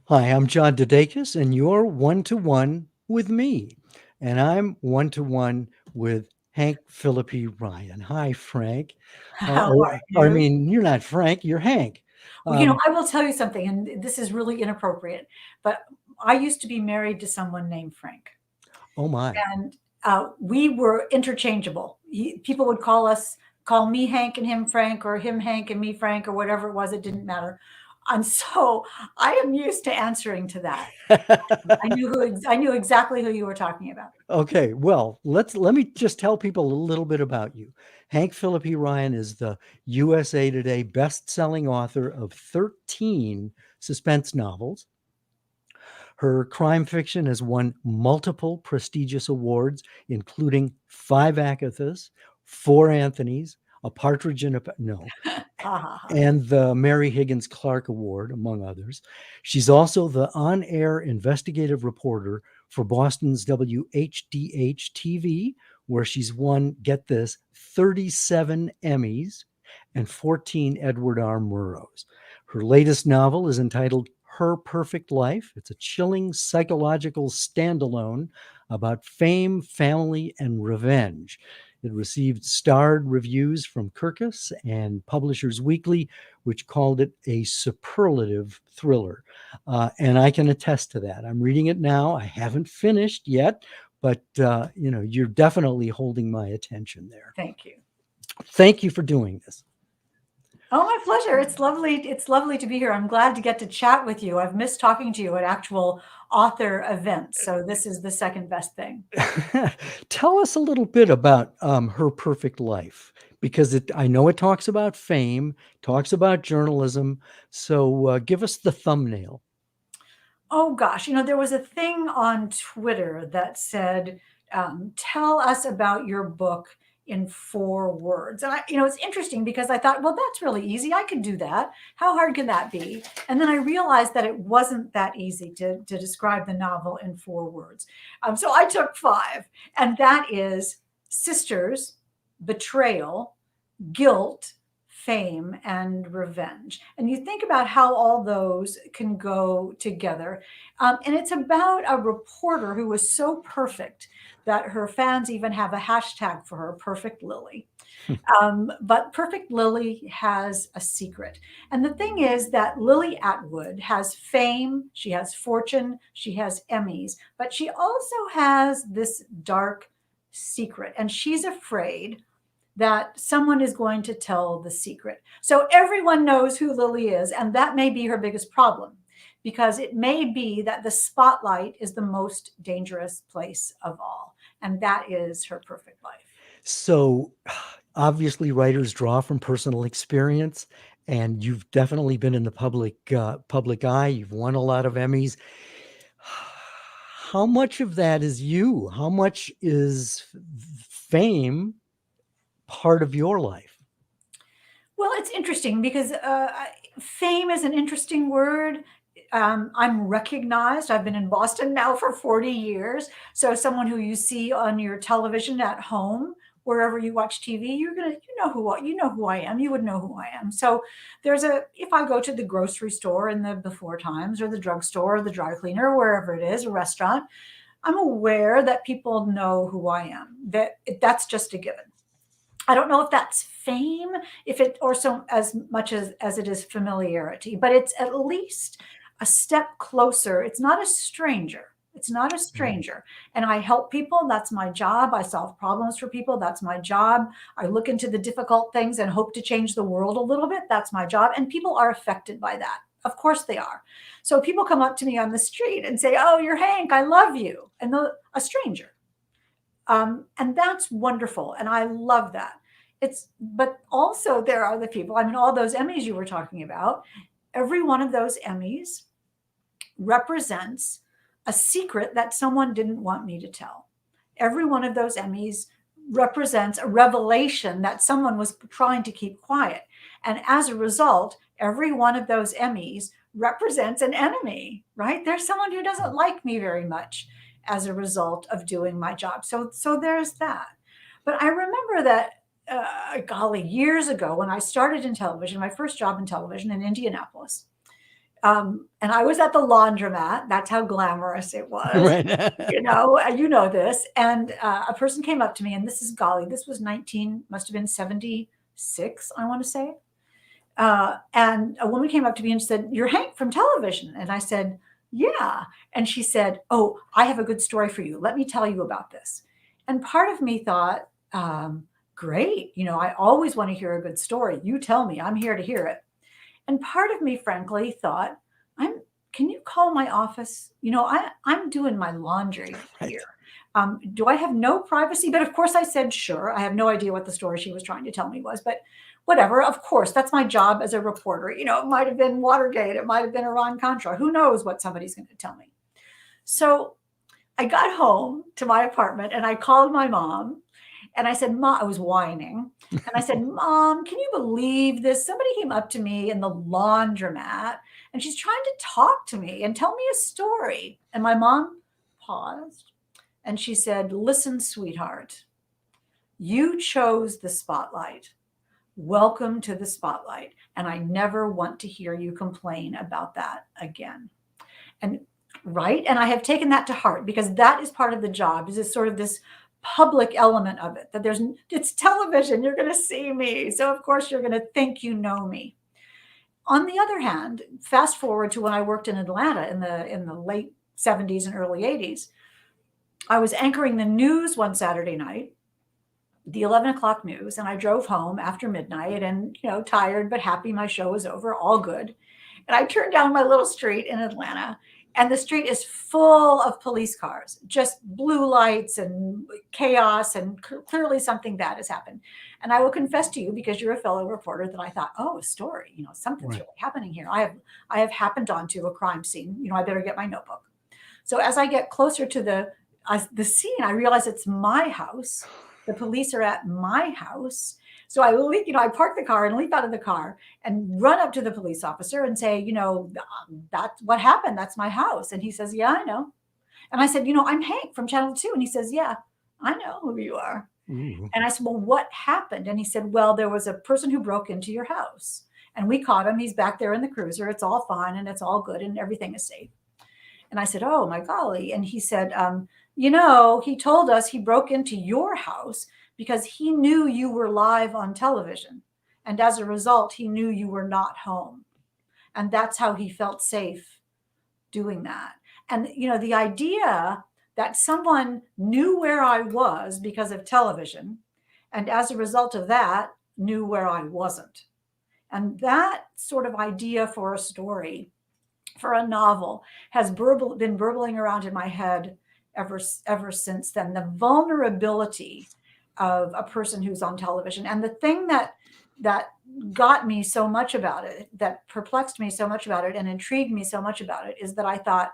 Hi, I'm John DeDakis, and you're one to one with me. And I'm one to one with Hank Phillippi Ryan. Hi, Frank. How are I you? mean, you're not Frank, you're Hank. Well, Um, I will tell you something, and this is really inappropriate, but I used to be married to someone named Frank, oh, my. and we were interchangeable. People would call me Hank and him Frank, or him Hank and me Frank, or whatever it was. It didn't matter. And so I am used to answering to that. I knew exactly who you were talking about. Okay, well, let me just tell people a little bit about you. Hank Phillippi Ryan is the USA Today best-selling author of 13 suspense novels. Her crime fiction has won multiple prestigious awards, including 5 Agathas, 4 Anthonys, a Partridge in a no, Ha ha ha. and the Mary Higgins Clark Award, among others. She's also the on-air investigative reporter for Boston's WHDH TV, where she's won, get this, 37 Emmys and 14 Edward R. Murrows. Her latest novel is entitled Her Perfect Life. It's a chilling psychological standalone about fame, family, and revenge. It received starred reviews from Kirkus and Publishers Weekly, which called it a superlative thriller. And I can attest to that. I'm reading it now. I haven't finished yet, but you're definitely holding my attention there. Thank you. Thank you for doing this. Oh, my pleasure. It's lovely. It's lovely to be here. I'm glad to get to chat with you. I've missed talking to you at actual author events, so this is the second best thing. Tell us a little bit about Her Perfect Life, because I know it talks about fame, talks about journalism. So give us the thumbnail. Oh gosh, there was a thing on Twitter that said, "Tell us about your book in 4 words." And it's interesting because I thought, well, that's really easy. I could do that. How hard can that be? And then I realized that it wasn't that easy to describe the novel in 4 words. So I took five, and that is sisters, betrayal, guilt, fame, and revenge. And you think about how all those can go together. And it's about a reporter who was so perfect that her fans even have a hashtag for her, Perfect Lily. But Perfect Lily has a secret. And the thing is that Lily Atwood has fame, she has fortune, she has Emmys, but she also has this dark secret. And she's afraid that someone is going to tell the secret. So everyone knows who Lily is, and that may be her biggest problem because it may be that the spotlight is the most dangerous place of all, and that is her perfect life. So obviously, writers draw from personal experience, and you've definitely been in the public eye. You've won a lot of Emmys. How much of that is you? How much is fame part of your life? Well, it's interesting because fame is an interesting word. I'm recognized. I've been in Boston now for 40 years. So someone who you see on your television at home, wherever you watch TV, you know who I am. You would know who I am. So if I go to the grocery store in the before times, or the drugstore, or the dry cleaner, wherever it is, a restaurant, I'm aware that people know who I am. That's just a given. I don't know if that's fame, if it or so as much as it is familiarity, but it's at least a step closer. It's not a stranger. It's not a Mhm. stranger. And I help people. That's my job. I solve problems for people. That's my job. I look into the difficult things and hope to change the world a little bit. That's my job. And people are affected by that. Of course they are. So people come up to me on the street and say, "Oh, you're Hank. I love you." And a stranger. And that's wonderful. And I love that. But also there are the people, I mean, all those Emmys you were talking about, every one of those Emmys represents a secret that someone didn't want me to tell. Every one of those Emmys represents a revelation that someone was trying to keep quiet. And as a result, every one of those Emmys represents an enemy, right? There's someone who doesn't like me very much as a result of doing my job. So there's that. But I remember that golly, years ago when I started in television, my first job in television in Indianapolis, And I was at the laundromat. That's how glamorous it was. Right. You know this. And a person came up to me, and this is golly, this was 19, must have been 76, I want to say. And a woman came up to me and said, "You're Hank from television." And I said, "Yeah." And she said, "Oh, I have a good story for you. Let me tell you about this." And part of me thought, great. I always want to hear a good story. You tell me, I'm here to hear it. And part of me, frankly, thought, can you call my office? I'm doing my laundry Right. here. Do I have no privacy? But of course I said, sure. I have no idea what the story she was trying to tell me was, but whatever. Of course, that's my job as a reporter. It might have been Watergate. It might have been Iran-Contra. Who knows what somebody's going to tell me? So I got home to my apartment and I called my mom. And I said, Mom, I was whining. And I said, Mom, can you believe this? Somebody came up to me in the laundromat and she's trying to talk to me and tell me a story. And my mom paused and she said, "Listen, sweetheart, you chose the spotlight. Welcome to the spotlight. And I never want to hear you complain about that again." And right. And I have taken that to heart because that is part of the job, is this sort of this public element of it, that it's television. You're going to see me. So of course you're going to think you know me. On the other hand, fast forward to when I worked in Atlanta in the late 70s and early 80s, I was anchoring the news one Saturday night, the 11 o'clock news, and I drove home after midnight and, tired but happy my show was over, all good. And I turned down my little street in Atlanta, and the street is full of police cars, just blue lights and chaos, and clearly something bad has happened. And I will confess to you, because you're a fellow reporter, that I thought, oh, a story, something's Right. really happening here. I have happened onto a crime scene. I better get my notebook. So as I get closer to the scene, I realize it's my house. The police are at my house. So I park the car and leap out of the car and run up to the police officer and say, that's what happened. That's my house. And he says, "Yeah, I know." And I said, "I'm Hank from Channel 2. And he says, "Yeah, I know who you are." Ooh. And I said, "Well, what happened?" And he said, "Well, there was a person who broke into your house and we caught him. He's back there in the cruiser. It's all fine and it's all good and everything is safe." And I said, "Oh my golly." And he said, he told us he broke into your house because he knew you were live on television. And as a result, he knew you were not home. And that's how he felt safe doing that. And, the idea that someone knew where I was because of television, and as a result of that, knew where I wasn't. And that sort of idea for a story, for a novel, has been burbling around in my head ever since then. The vulnerability of a person who's on television, and the thing that got me so much about it, that perplexed me so much about it, and intrigued me so much about it, is that I thought,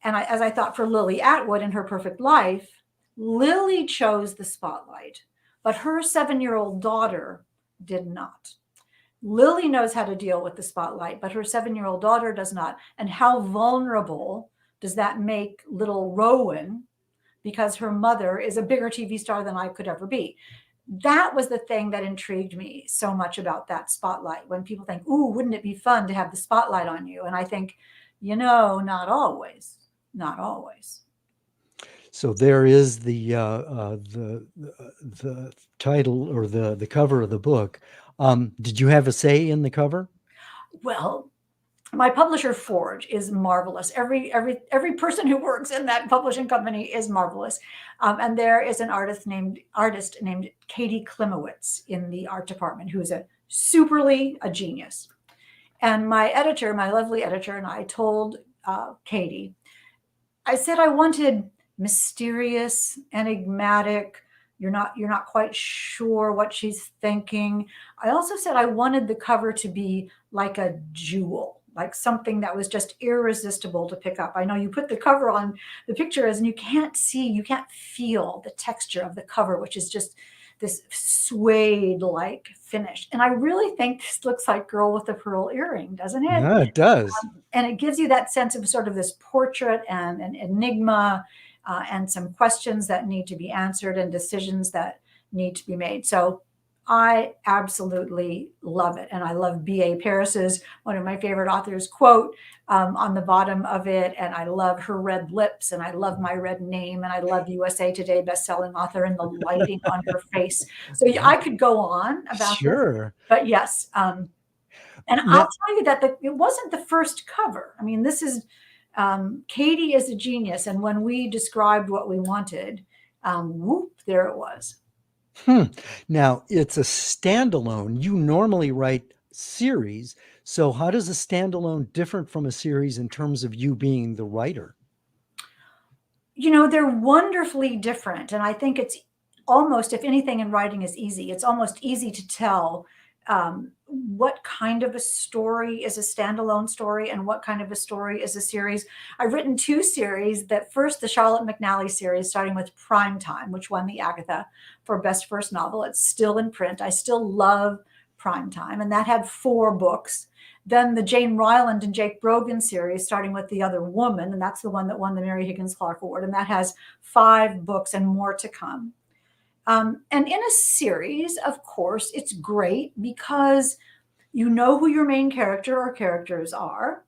as I thought for Lily Atwood in Her Perfect Life, Lily chose the spotlight, but her 7-year-old daughter did not. Lily knows how to deal with the spotlight, but her 7-year-old daughter does not. And how vulnerable does that make little Rowan, because her mother is a bigger TV star than I could ever be? That was the thing that intrigued me so much about that spotlight. When people think, "Ooh, wouldn't it be fun to have the spotlight on you?" And I think, not always, not always. So there is the title, or the cover of the book. Did you have a say in the cover? Well, my publisher Forge is marvelous. Every person who works in that publishing company is marvelous. And there is an artist named Katie Klimowitz in the art department, who is a genius. And my lovely editor, and I told Katie, I said I wanted mysterious, enigmatic. You're not quite sure what she's thinking. I also said I wanted the cover to be like a jewel, like something that was just irresistible to pick up. I know you put the cover on the pictures and you can't feel the texture of the cover, which is just this suede-like finish. And I really think this looks like Girl with the Pearl Earring, doesn't it? Yeah, it does. And it gives you that sense of sort of this portrait and an enigma, and some questions that need to be answered and decisions that need to be made. So I absolutely love it. And I love B.A. Paris's, one of my favorite authors, quote on the bottom of it. And I love her red lips, and I love my red name, and I love USA Today bestselling author, and the lighting on her face. So I could go on about this, Sure. but yes. And I'll Now, tell you that it wasn't the first cover. I mean, this is Katie is a genius. And when we described what we wanted, whoop, there it was. now it's a standalone. You normally write series. So how does a standalone different from a series in terms of you being the writer? They're wonderfully different. And I think it's almost, if anything in writing is easy, it's almost easy to tell what kind of a story is a standalone story and what kind of a story is a series. I've written two series. That first, the Charlotte McNally series, starting with Prime Time, which won the Agatha for Best First Novel. It's still in print. I still love Prime Time. And that had 4 books. Then the Jane Ryland and Jake Brogan series, starting with The Other Woman, and that's the one that won the Mary Higgins Clark Award. And that has 5 books and more to come. And in a series, of course, it's great because you know who your main character or characters are.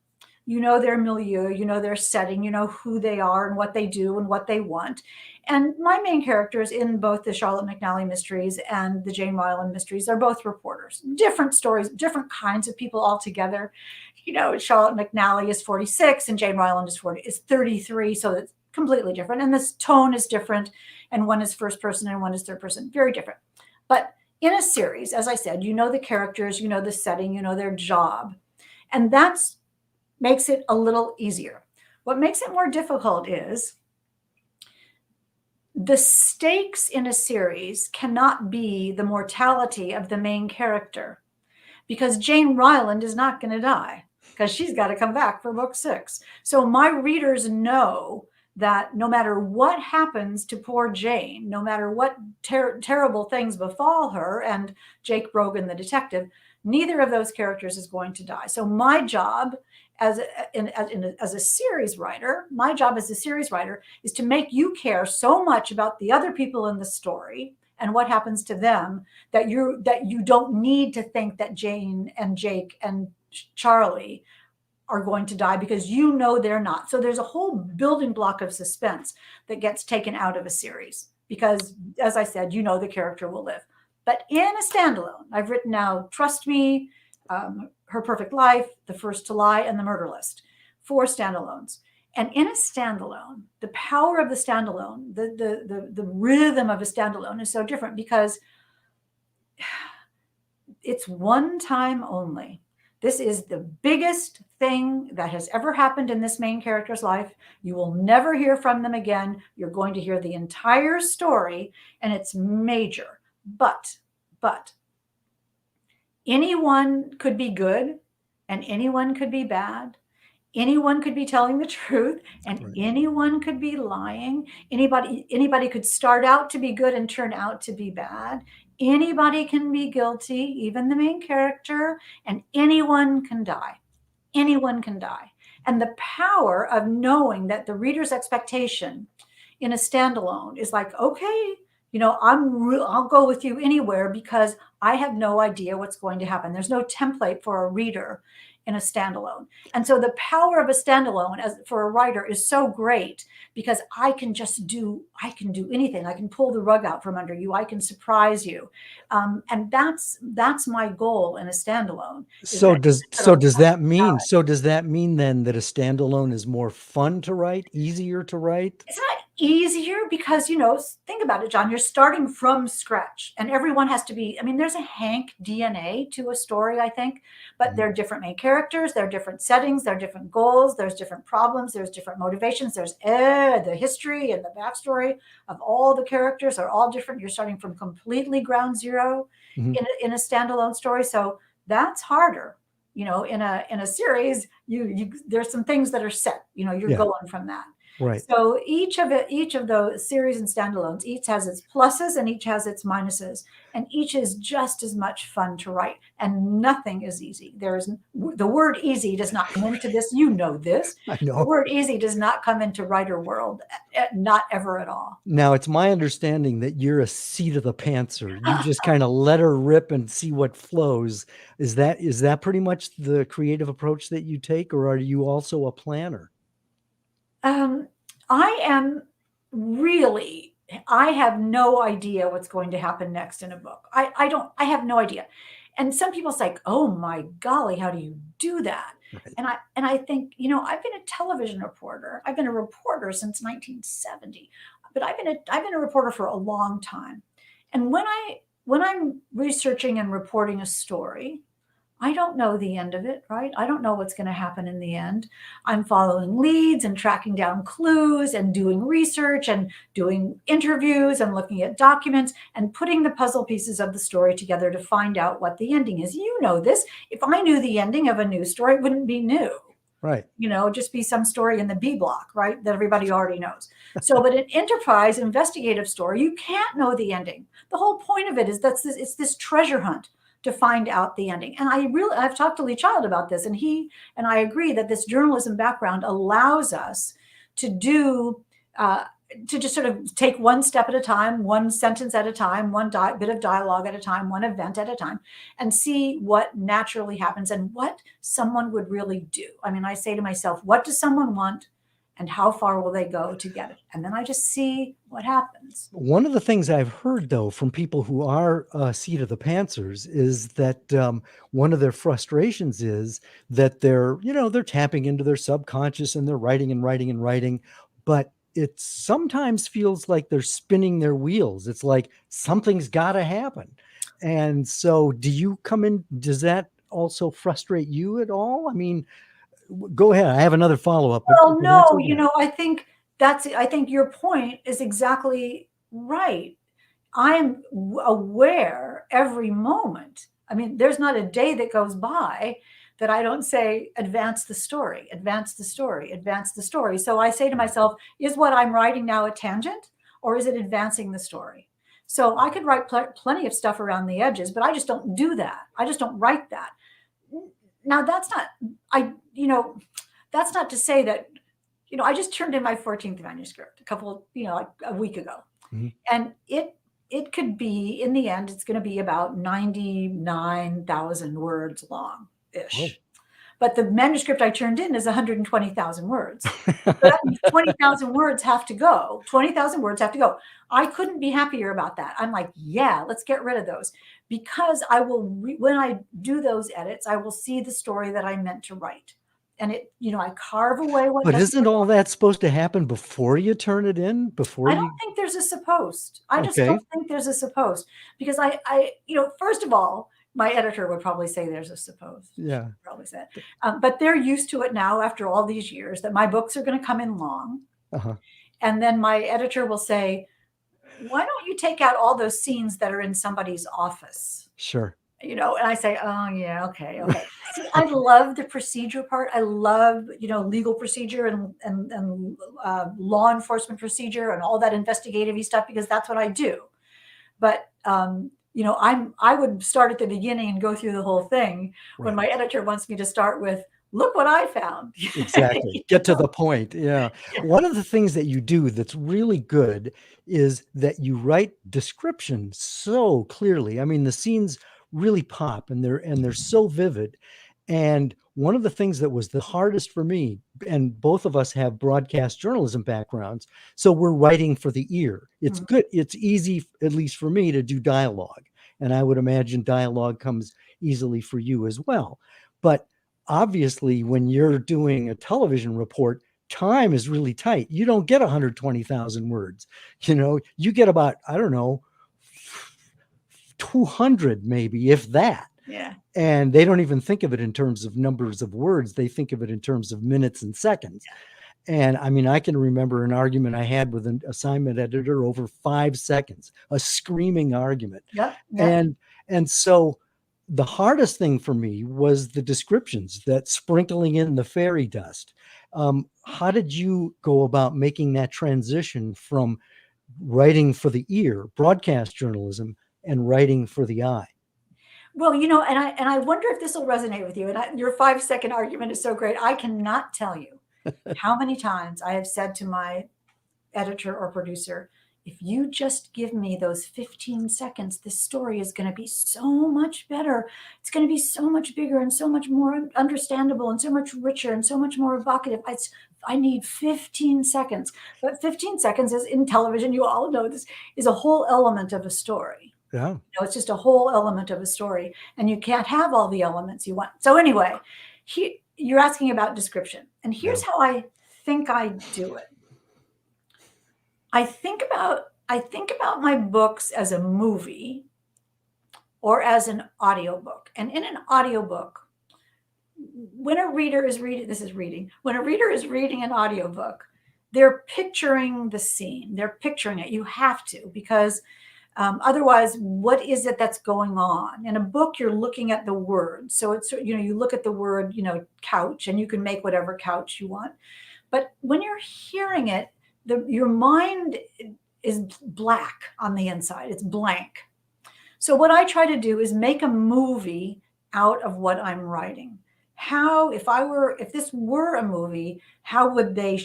You know their milieu, you know their setting, you know who they are and what they do and what they want. And my main characters in both the Charlotte McNally mysteries and the Jane Ryland mysteries are both reporters. Different stories, different kinds of people altogether. Charlotte McNally is 46 and Jane Ryland is 33, so it's completely different. And this tone is different, and one is first person and one is third person. Very different. But in a series, as I said, you know the characters, you know the setting, you know their job. And that's makes it a little easier. What makes it more difficult is the stakes in a series cannot be the mortality of the main character, because Jane Ryland is not going to die, because she's got to come back for book 6. So my readers know that no matter what happens to poor Jane, no matter what terrible things befall her and Jake Brogan, the detective, neither of those characters is going to die. So my job as a series writer, is to make you care so much about the other people in the story and what happens to them that you don't need to think that Jane and Jake and Charlie are going to die, because you know they're not. So there's a whole building block of suspense that gets taken out of a series because, as I said, you know the character will live. But in a standalone, I've written now Trust Me, Her Perfect Life, The First to Lie, and The Murder List. 4 standalones. And in a standalone, the power of the standalone, the rhythm of a standalone is so different because it's one time only. This is the biggest thing that has ever happened in this main character's life. You will never hear from them again. You're going to hear the entire story, and it's major. But anyone could be good and anyone could be bad. Anyone could be telling the truth and Right. anyone could be lying. Anybody could start out to be good and turn out to be bad. Anybody can be guilty, even the main character, and anyone can die. Anyone can die. And the power of knowing that the reader's expectation in a standalone is like, okay, I'll go with you anywhere because I have no idea what's going to happen. There's no template for a reader in a standalone. And so the power of a standalone for a writer is so great because I can do anything. I can pull the rug out from under you. I can surprise you. And that's my goal in a standalone. So does that mean then that a standalone is more fun to write, easier to write? It's not easier because, think about it, John, you're starting from scratch and everyone has to be, there's a Hank DNA to a story, I think, but there are different main characters, there are different settings, there are different goals, there's different problems, there's different motivations, there's the history and the backstory of all the characters are all different. You're starting from completely ground zero Mhm. in a standalone story. So that's harder. In a series, you there's some things that are set, you're Yeah. going from that. Right. So each of those series and standalones, each has its pluses and each has its minuses, and each is just as much fun to write. And nothing is easy. The word easy does not come into this. You know this. I The know. word easy does not come into writer world, not ever at all. Now, it's my understanding that you're a seat of the pantser. You just kind of let her rip and see what flows. Is that pretty much the creative approach that you take, or are you also a planner? Um, I am really, I have no idea what's going to happen next in a book. I have no idea. And some people say, oh my golly, how do you do that? Right. And I think, I've been a television reporter. I've been a reporter since 1970, but I've been a reporter for a long time. And when I'm researching and reporting a story, I don't know the end of it, right? I don't know what's going to happen in the end. I'm following leads and tracking down clues and doing research and doing interviews and looking at documents and putting the puzzle pieces of the story together to find out what the ending is. You know this. If I knew the ending of a news story, it wouldn't be new. Right. Just be some story in the B block, right? That everybody already knows. So, but an enterprise investigative story, you can't know the ending. The whole point of it is it's this treasure hunt to find out the ending. And I've talked to Lee Child about this, and he and I agree that this journalism background allows us to to just sort of take one step at a time, one sentence at a time, bit of dialogue at a time, one event at a time, and see what naturally happens and what someone would really do. I mean, I say to myself, what does someone want? And how far will they go to get it? And then I just see what happens. One of the things I've heard, though, from people who are seat of the pantsers is that one of their frustrations is that they're tapping into their subconscious and they're writing and writing and writing, but it sometimes feels like they're spinning their wheels. It's like something's got to happen. And so does that also frustrate you at all? I mean, go ahead. I have another follow-up, but Well, answer no, that. I think your point is exactly right. I'm aware every moment. I mean, there's not a day that goes by that I don't say, advance the story, advance the story, advance the story. So I say to myself, is what I'm writing now a tangent or is it advancing the story? So I could write plenty of stuff around the edges, but I just don't do that. I just don't write that. Now that's not to say that, I just turned in my 14th manuscript like a week ago. Mhm. And it could be, in the end, it's going to be about 99,000 words long ish. Whoa. But the manuscript I turned in is 120,000 words. So that means 20,000 words have to go. 20,000 words have to go. I couldn't be happier about that. I'm like, yeah, let's get rid of those, because when I do those edits, I will see the story that I meant to write. And I carve away what But doesn't. isn't all that supposed to happen before you turn it in? I don't think there's a supposed. I just Okay. don't think there's a supposed, because first of all, my editor would probably say there's a supposed. Yeah. Probably said, but they're used to it now after all these years that my books are going to come in long, Uh-huh. and then my editor will say, "Why don't you take out all those scenes that are in somebody's office?" Sure. And I say, oh yeah, okay. See, I love the procedure part. I love, legal procedure and law enforcement procedure and all that investigative stuff, because that's what I do. But, I would start at the beginning and go through the whole thing when Right. my editor wants me to start with, look what I found. Exactly. Get to the point. Yeah. Yeah. One of the things that you do that's really good is that you write descriptions so clearly. I mean, the scenes really pop and they're so vivid. And one of the things that was the hardest for me, and both of us have broadcast journalism backgrounds, so we're writing for the ear. It's Mhm. good. It's easy, at least for me, to do dialogue. And I would imagine dialogue comes easily for you as well. But obviously, when you're doing a television report, time is really tight. You don't get 120,000 words. You get about, I don't know, 200 maybe, if that. Yeah. And they don't even think of it in terms of numbers of words. They think of it in terms of minutes and seconds. And I mean, I can remember an argument I had with an assignment editor over 5 seconds, a screaming argument. Yep. Yep. And so the hardest thing for me was the descriptions, that sprinkling in the fairy dust. How did you go about making that transition from writing for the ear, broadcast journalism, and writing for the eye? Well, and I wonder if this will resonate with you. And your 5-second argument is so great. I cannot tell you how many times I have said to my editor or producer, if you just give me those 15 seconds, this story is going to be so much better. It's going to be so much bigger and so much more understandable and so much richer and so much more evocative. I need 15 seconds. But 15 seconds is in television, you all know this, is a whole element of a story. Yeah. It's just a whole element of a story, and you can't have all the elements you want. So anyway, you're asking about description, and here's how I think I do it. I think about my books as a movie or as an audiobook. And in an audiobook, when a reader is when a reader is reading an audiobook, they're picturing the scene. They're picturing it. You have to, because otherwise, what is it that's going on? In a book, you're looking at the word. So it's, you look at the word, couch, and you can make whatever couch you want. But when you're hearing it, your mind is black on the inside. It's blank. So what I try to do is make a movie out of what I'm writing. If this were a movie, how would they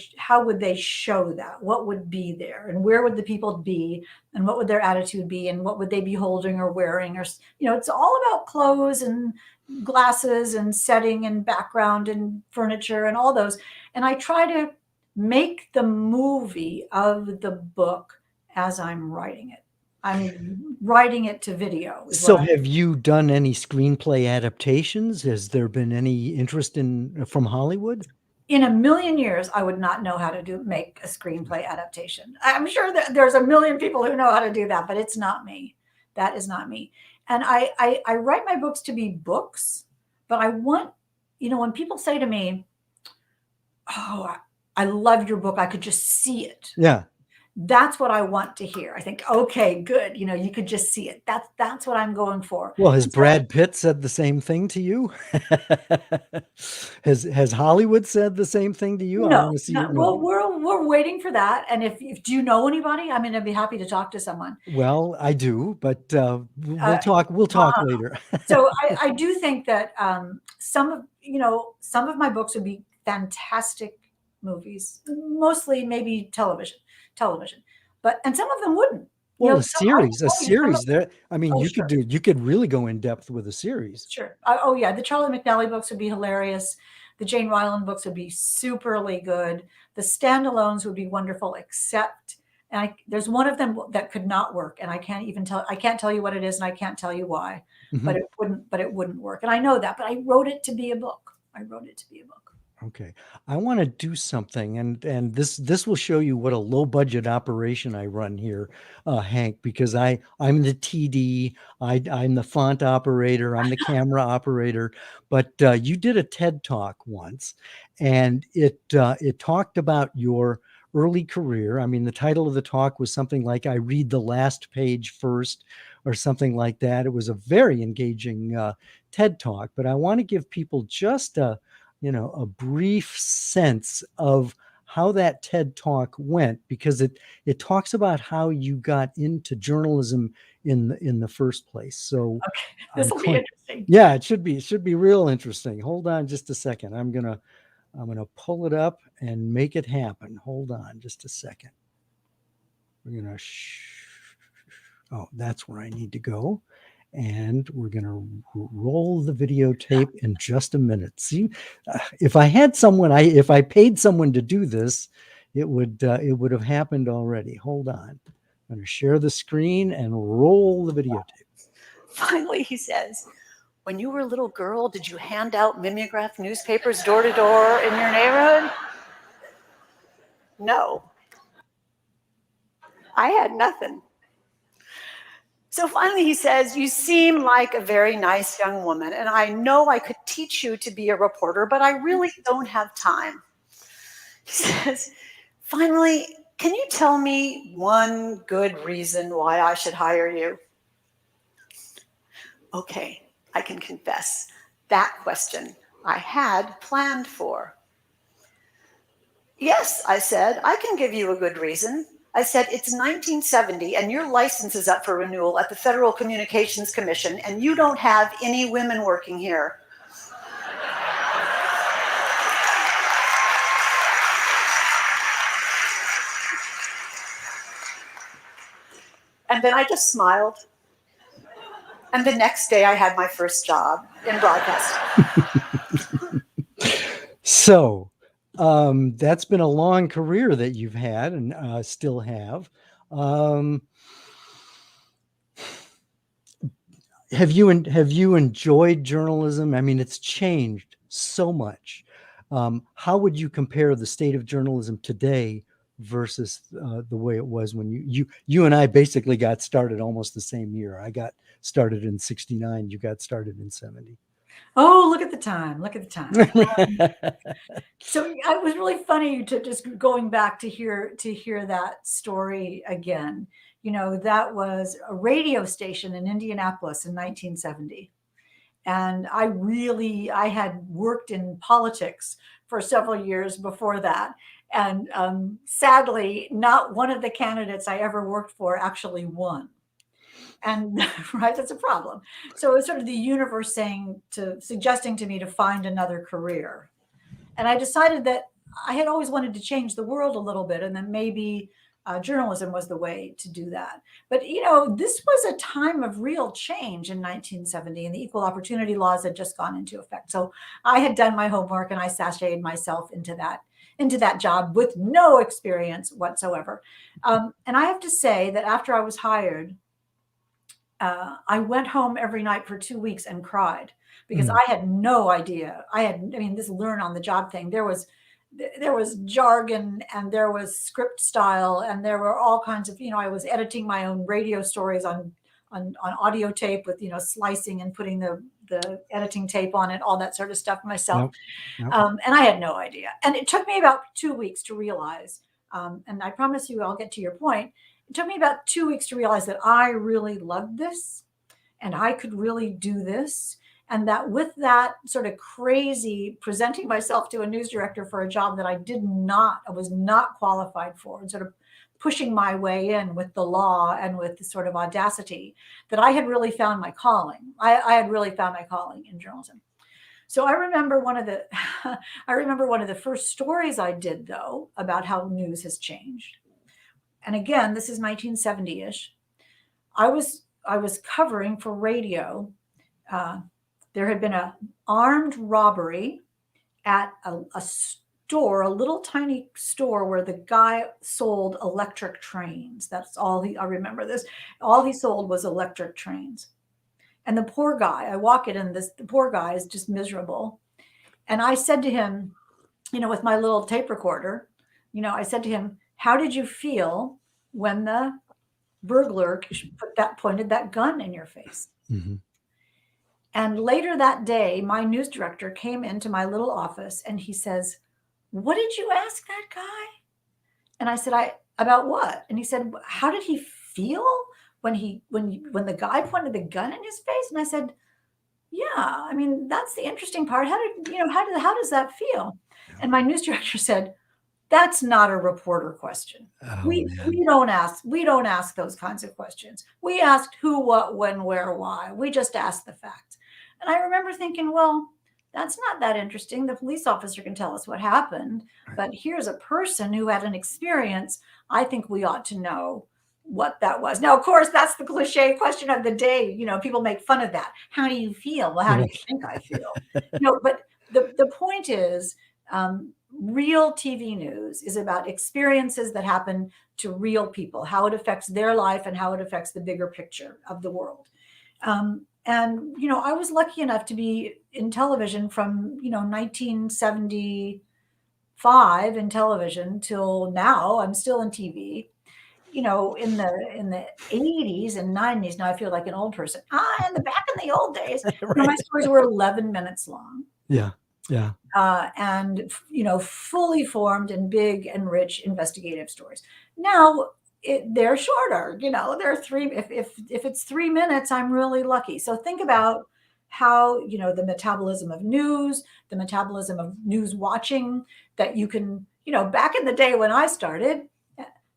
show that? What would be there, and where would the people be, and what would their attitude be, and what would they be holding or wearing? Or, it's all about clothes and glasses and setting and background and furniture and all those. And I try to make the movie of the book as I'm writing it. I'm writing it to video. So have you done any screenplay adaptations? Has there been any interest from Hollywood? In a million years, I would not know how to make a screenplay adaptation. I'm sure that there's a million people who know how to do that, but it's not me. That is not me. And I write my books to be books, but I want, when people say to me, oh, I love your book, I could just see it. Yeah. That's what I want to hear. I think, okay, good. You could just see it. That's what I'm going for. Well, has Brad Pitt said the same thing to you? Has Hollywood said the same thing to you? No. Well, we're waiting for that. And if do you know anybody? I mean, I'd be happy to talk to someone. Well, I do, but we'll talk later. So I do think that some of my books would be fantastic movies, mostly maybe television, and some of them wouldn't. Well, a series there. I mean, you could really go in depth with a series. Sure. Oh yeah. The Charlie McNally books would be hilarious. The Jane Ryland books would be superly good. The standalones would be wonderful, except, there's one of them that could not work. And I can't tell you what it is, and I can't tell you why, but it wouldn't work. And I know that, but I wrote it to be a book. Okay. I want to do something, and this will show you what a low budget operation I run here, Hank, because I'm the TD, I'm the font operator, I'm the camera operator, but you did a TED Talk once, and it talked about your early career. I mean, the title of the talk was something like "I read the last page first," or something like that. It was a very engaging TED Talk, but I want to give people just a brief sense of how that TED Talk went, because it talks about how you got into journalism in the first place. So okay, this will be interesting. Yeah, it should be real interesting. Hold on just a second. I'm gonna pull it up and make it happen. Hold on just a second. We're gonna oh, that's where I need to go. And we're going to roll the videotape in just a minute. See, if I paid someone to do this, it would have happened already. Hold on. I'm going to share the screen and roll the videotape. Finally, he says, when you were a little girl, did you hand out mimeograph newspapers door to door in your neighborhood? No. I had nothing. So finally he says, you seem like a very nice young woman, and I know I could teach you to be a reporter, but I really don't have time. He says, finally, can you tell me one good reason why I should hire you? Okay, I can confess that question I had planned for. Yes, I said, I can give you a good reason. I said, it's 1970 and your license is up for renewal at the Federal Communications Commission and you don't have any women working here. And then I just smiled. And the next day I had my first job in broadcasting. So that's been a long career that you've had and still have. Have you enjoyed journalism? I mean, it's changed so much. How would you compare the state of journalism today versus the way it was when you and I basically got started almost the same year? I got started in 69. You got started in 70. Oh, look at the time. Look at the time. So it was really funny to just going back to hear that story again. You know, that was a radio station in Indianapolis in 1970. And I had worked in politics for several years before that. And sadly, not one of the candidates I ever worked for actually won. And right, that's a problem. So it was sort of the universe suggesting to me to find another career. And I decided that I had always wanted to change the world a little bit, and then maybe journalism was the way to do that. But you know, this was a time of real change in 1970, and the equal opportunity laws had just gone into effect. So I had done my homework, and I sashayed myself into that job with no experience whatsoever. And I have to say that after I was hired, I went home every night for 2 weeks and cried because I had no idea. I mean, this learn on the job thing. There was jargon and there was script style and there were all kinds of, I was editing my own radio stories on audio tape with, slicing and putting the editing tape on it, all that sort of stuff myself. Yep. And I had no idea. And it took me about 2 weeks to realize, and I promise you, I'll get to your point. It took me about 2 weeks to realize that I really loved this and I could really do this. And that with that sort of crazy presenting myself to a news director for a job that I was not qualified for, and sort of pushing my way in with the law and with the sort of audacity, that I had really found my calling. I had really found my calling in journalism. So I remember one of the first stories I did, though, about how news has changed. And again, this is 1970-ish. I was covering for radio. There had been an armed robbery at a store, a little tiny store where the guy sold electric trains. That's all I remember this. All he sold was electric trains. And the poor guy, I walk in and the poor guy is just miserable. And I said to him, with my little tape recorder, I said to him, how did you feel when the burglar pointed that gun in your face? Mm-hmm. And later that day, my news director came into my little office and he says, what did you ask that guy? And I said, about what? And he said, how did he feel when the guy pointed the gun in his face? And I said, yeah, I mean, that's the interesting part. How does that feel? And my news director said, that's not a reporter question. Oh, we don't ask those kinds of questions. We asked who, what, when, where, why. We just ask the facts. And I remember thinking, well, that's not that interesting. The police officer can tell us what happened, but here's a person who had an experience. I think we ought to know what that was. Now, of course, that's the cliche question of the day. People make fun of that. How do you feel? Well, how do you think I feel? But the point is, real TV news is about experiences that happen to real people, how it affects their life and how it affects the bigger picture of the world. And I was lucky enough to be in television from, 1975 in television till now. I'm still in TV. In the 80s and 90s, now I feel like an old person. In the back in the old days, Right. my stories were 11 minutes long. Yeah. And fully formed and big and rich investigative stories. Now they're shorter. They're 3. If it's 3 minutes, I'm really lucky. So think about how, the metabolism of news, the metabolism of news watching, that you can, back in the day when I started,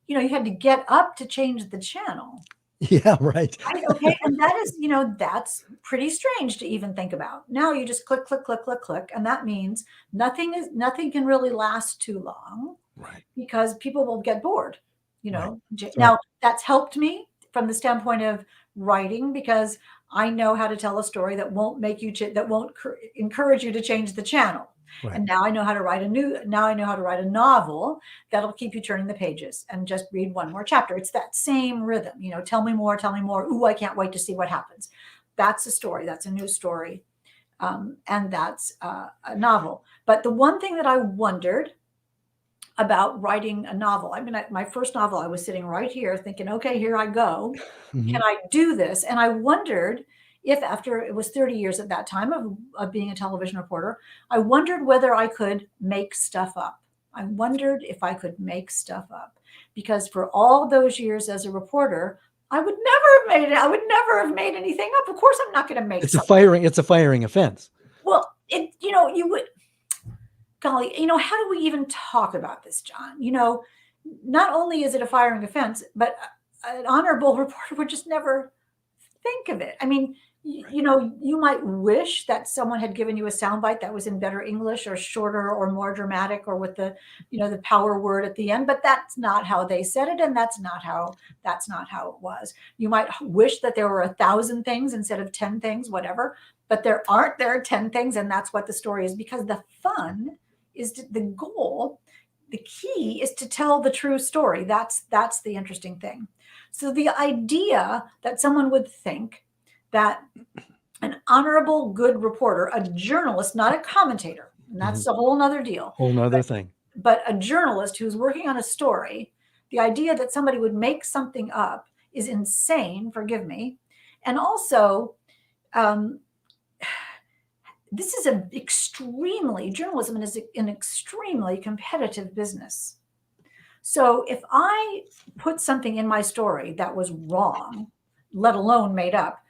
you had to get up to change the channel. Yeah, right. Right? Okay. And that is, that's pretty strange to even think about. Now you just click, click, click, click, click. And that means nothing can really last too long, Right. because people will get bored, Right. Now that's helped me from the standpoint of writing, because I know how to tell a story that won't encourage you to change the channel. Right. And now I know how to write a novel that'll keep you turning the pages and just read one more chapter. It's that same rhythm, tell me more, tell me more. Ooh, I can't wait to see what happens. That's a story. That's a new story. And that's a novel. But the one thing that I wondered about writing a novel, my first novel, I was sitting right here thinking, okay, here I go. Mhm. Can I do this? And I wondered if, after it was 30 years at that time of being a television reporter, I wondered whether I could make stuff up. I wondered if I could make stuff up, because for all those years as a reporter, I would never have made it. I would never have made anything up. Of course, I'm not going to make It's a something. firing offense. Well, you would, golly, how do we even talk about this, John? Not only is it a firing offense, but an honorable reporter would just never think of it. I mean, you might wish that someone had given you a soundbite that was in better English or shorter or more dramatic or with the, the power word at the end, but that's not how they said it. And that's not how it was. You might wish that there were 1,000 things instead of 10 things, whatever, but there are 10 things. And that's what the story is, because the fun is the goal. The key is to tell the true story. That's the interesting thing. So the idea that someone would think that an honorable, good reporter, a journalist, not a commentator, and that's a whole nother deal. Whole nother thing. But a journalist who's working on a story, the idea that somebody would make something up is insane, forgive me. And also, this is journalism is an extremely competitive business. So if I put something in my story that was wrong, let alone made up,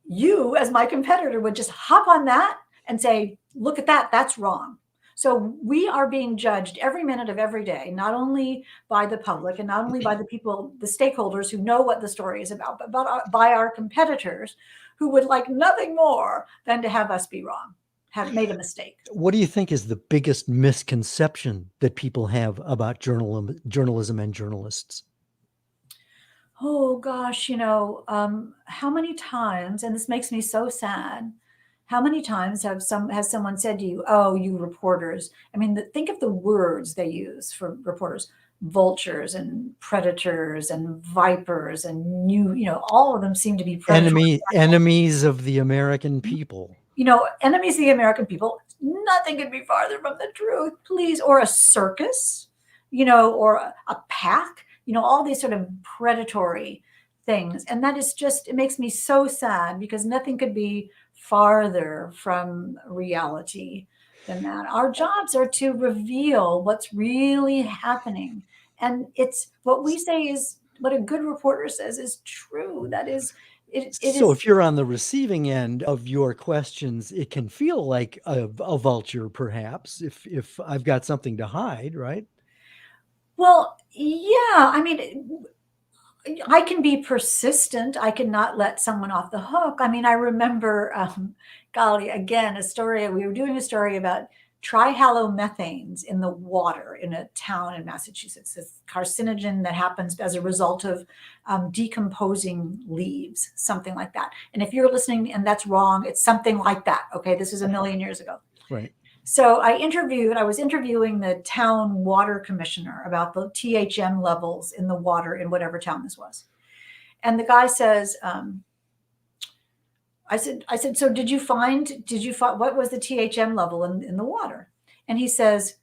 you as my competitor would just hop on that and say, look at that, that's wrong. So we are being judged every minute of every day, not only by the public and not only by the people, the stakeholders who know what the story is about, but by our competitors who would like nothing more than to have us be wrong, have made a mistake. What do you think is the biggest misconception that people have about journalism and journalists? Oh gosh, how many times, and this makes me so sad, how many times has someone said to you, oh, you reporters? I mean, think of the words they use for reporters: vultures and predators and vipers, and all of them seem to be predatory. Enemies of the American people. Enemies of the American people. Nothing could be farther from the truth, please. Or a circus, or a pack, all these sort of predatory things. And that is just, it makes me so sad, because nothing could be farther from reality than that. Our jobs are to reveal what's really happening. And it's what we say is what a good reporter says is true. That is, So if you're on the receiving end of your questions, it can feel like a vulture, perhaps, if I've got something to hide, right? Well, yeah. I mean, I can be persistent. I cannot let someone off the hook. I mean, I remember, golly, again, a story. We were doing a story about trihalomethanes in the water in a town in Massachusetts. It's a carcinogen that happens as a result of decomposing leaves, something like that. And if you're listening and that's wrong, it's something like that. Okay, this is a million years ago. Right. So I was interviewing the town water commissioner about the THM levels in the water in whatever town this was. And the guy says, I said, so did you find, what was the THM level in the water? And he says,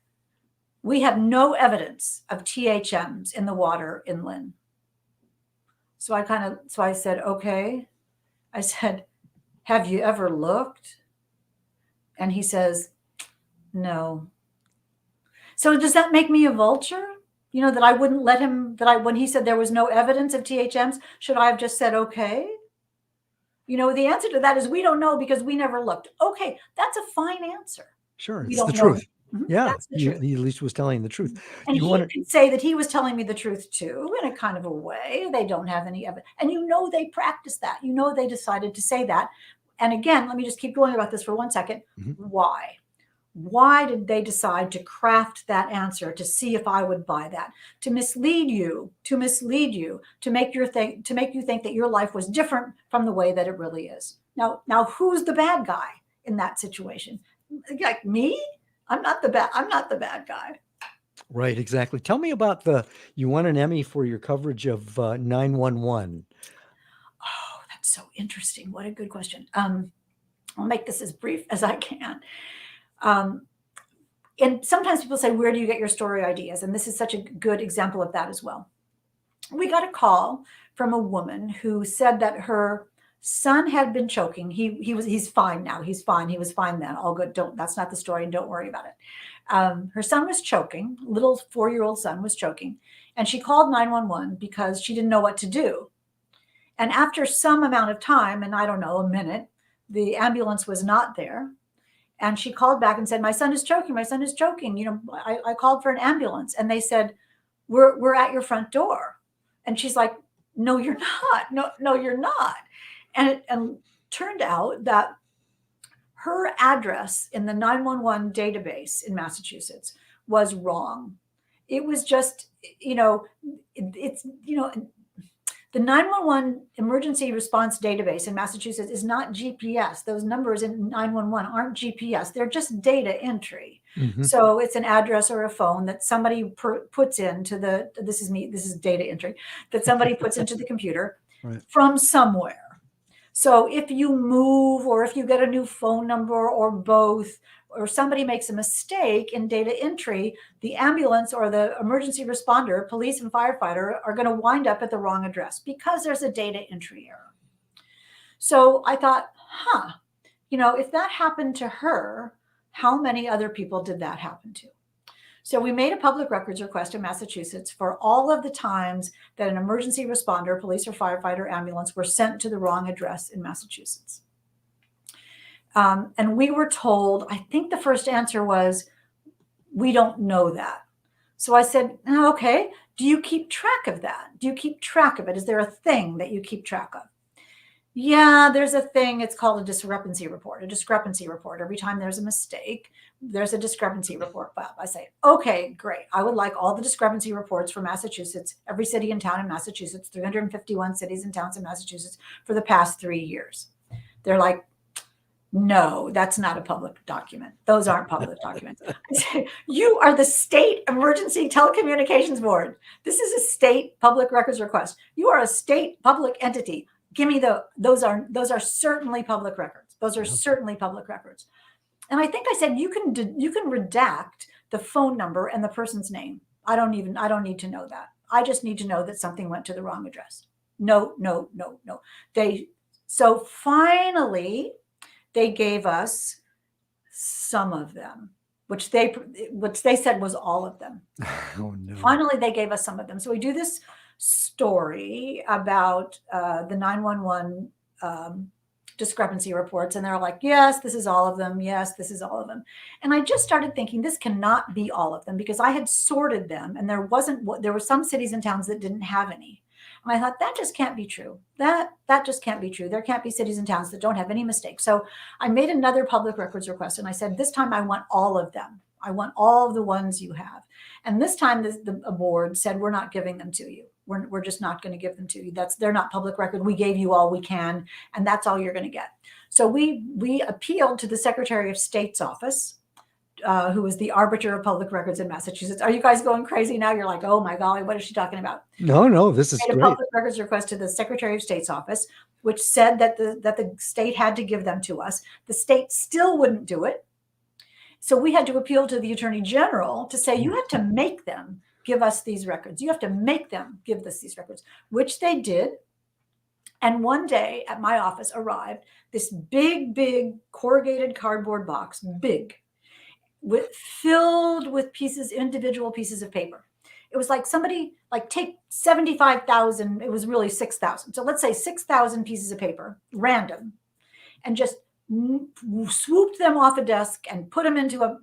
we have no evidence of THMs in the water in Lynn. So I said, okay. I said, have you ever looked? And he says, no. So does that make me a vulture? That I wouldn't let him, when he said there was no evidence of THMs, should I have just said, okay? The answer to that is we don't know because we never looked. Okay, that's a fine answer. Sure, We it's the don't know. truth. Yeah, That's the he truth. at least was telling the truth. And You he want to, could say that he was telling me the truth too, in a kind of a way. They don't have any evidence. And they practiced that. They decided to say that. And again, let me just keep going about this for 1 second. Mhm. Why? Why did they decide to craft that answer to see if I would buy that? To mislead you, to make you think that your life was different from the way that it really is. Now who's the bad guy in that situation? Like me? I'm not the bad guy. right, exactly. Tell me about you won an Emmy for your coverage of 911. Oh, that's so interesting. What a good question. I'll make this as brief as I can. And sometimes people say, where do you get your story ideas? And this is such a good example of that as well. We got a call from a woman who said that her son had been choking. He's fine now. He's fine. He was fine then. All good. That's not the story, and don't worry about it. Her son was choking. Little 4-year-old son was choking. And she called 911 because she didn't know what to do. And after some amount of time, and I don't know, a minute, the ambulance was not there. And she called back and said, my son is choking. My son is choking. I called for an ambulance. And they said, we're at your front door. And she's like, no, you're not. No, you're not. And it turned out that her address in the 911 database in Massachusetts was wrong. It was just, the 911 emergency response database in Massachusetts is not GPS. Those numbers in 911 aren't GPS. They're just data entry. Mhm. So it's an address or a phone that somebody puts into this is data entry, that somebody puts into the computer Right. from somewhere. So if you move, or if you get a new phone number, or both, or somebody makes a mistake in data entry, the ambulance or the emergency responder, police and firefighter, are going to wind up at the wrong address because there's a data entry error. So I thought, if that happened to her, how many other people did that happen to? So we made a public records request in Massachusetts for all of the times that an emergency responder, police or firefighter, ambulance were sent to the wrong address in Massachusetts. And we were told, I think the first answer was, we don't know that. So I said, okay, do you keep track of that? Do you keep track of it? Is there a thing that you keep track of? Yeah, there's a thing. It's called a discrepancy report. Every time there's a mistake, there's a discrepancy report. Bob, I say, okay, great. I would like all the discrepancy reports for Massachusetts, every city and town in Massachusetts, 351 cities and towns in Massachusetts for the past 3 years. They're like, no, that's not a public document. Those aren't public documents. I say, you are the State Emergency Telecommunications Board. This is a state public records request. You are a state public entity. Give me those are certainly public records. Those are certainly public records. And I think I said, you can redact the phone number and the person's name. I don't need to know that. I just need to know that something went to the wrong address. No. So finally they gave us some of them, which they said was all of them. Oh no. Finally, they gave us some of them. So we do this story about the 911 discrepancy reports, and they're like, yes, this is all of them. Yes, this is all of them. And I just started thinking, this cannot be all of them, because I had sorted them, and there were some cities and towns that didn't have any. And I thought, that just can't be true. That just can't be true. There can't be cities and towns that don't have any mistakes. So I made another public records request, and I said, this time I want all of them. I want all of the ones you have. And this time the board said, we're not giving them to you. We're just not going to give them to you. They're not public record. We gave you all we can, and that's all you're going to get. So we appealed to the Secretary of State's office, who was the arbiter of public records in Massachusetts. Are you guys going crazy now? You're like, oh my golly, what is she talking about? No, this is made a great. public records request to the Secretary of State's office, which said that the state had to give them to us. The state still wouldn't do it. So we had to appeal to the Attorney General to say, you have to make them give us these records. You have to make them give us these records, which they did. And one day at my office arrived this big corrugated cardboard box, filled with individual pieces of paper. it was like somebody like take 75,000, it was really 6,000. So let's say 6,000 pieces of paper, random, and just swooped them off a desk and put them into a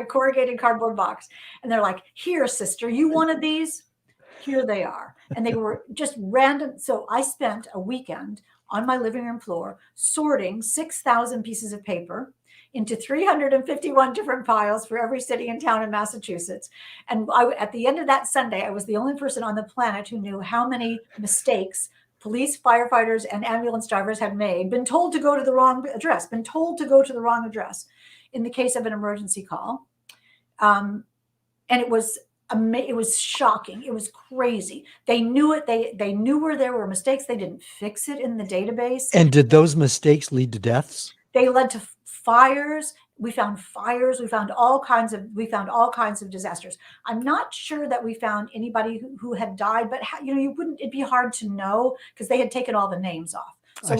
corrugated cardboard box. And they're like, here, sister, you wanted these? Here they are. And they were just random. So I spent a weekend on my living room floor sorting 6,000 pieces of paper into 351 different piles for every city and town in Massachusetts. And at the end of that Sunday, I was the only person on the planet who knew how many mistakes police, firefighters, and ambulance drivers had made, been told to go to the wrong address, in the case of an emergency call. And it was shocking. It was crazy. They knew it. They knew where there were mistakes. They didn't fix it in the database. And did those mistakes lead to deaths? They led to fires. We found fires. We found all kinds of disasters. I'm not sure that we found anybody who had died, but it'd be hard to know because they had taken all the names off. So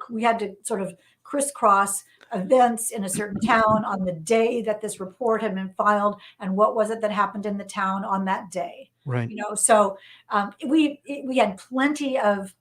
we had to sort of crisscross events in a certain town on the day that this report had been filed, and what was it that happened in the town on that day. Right. So we had plenty of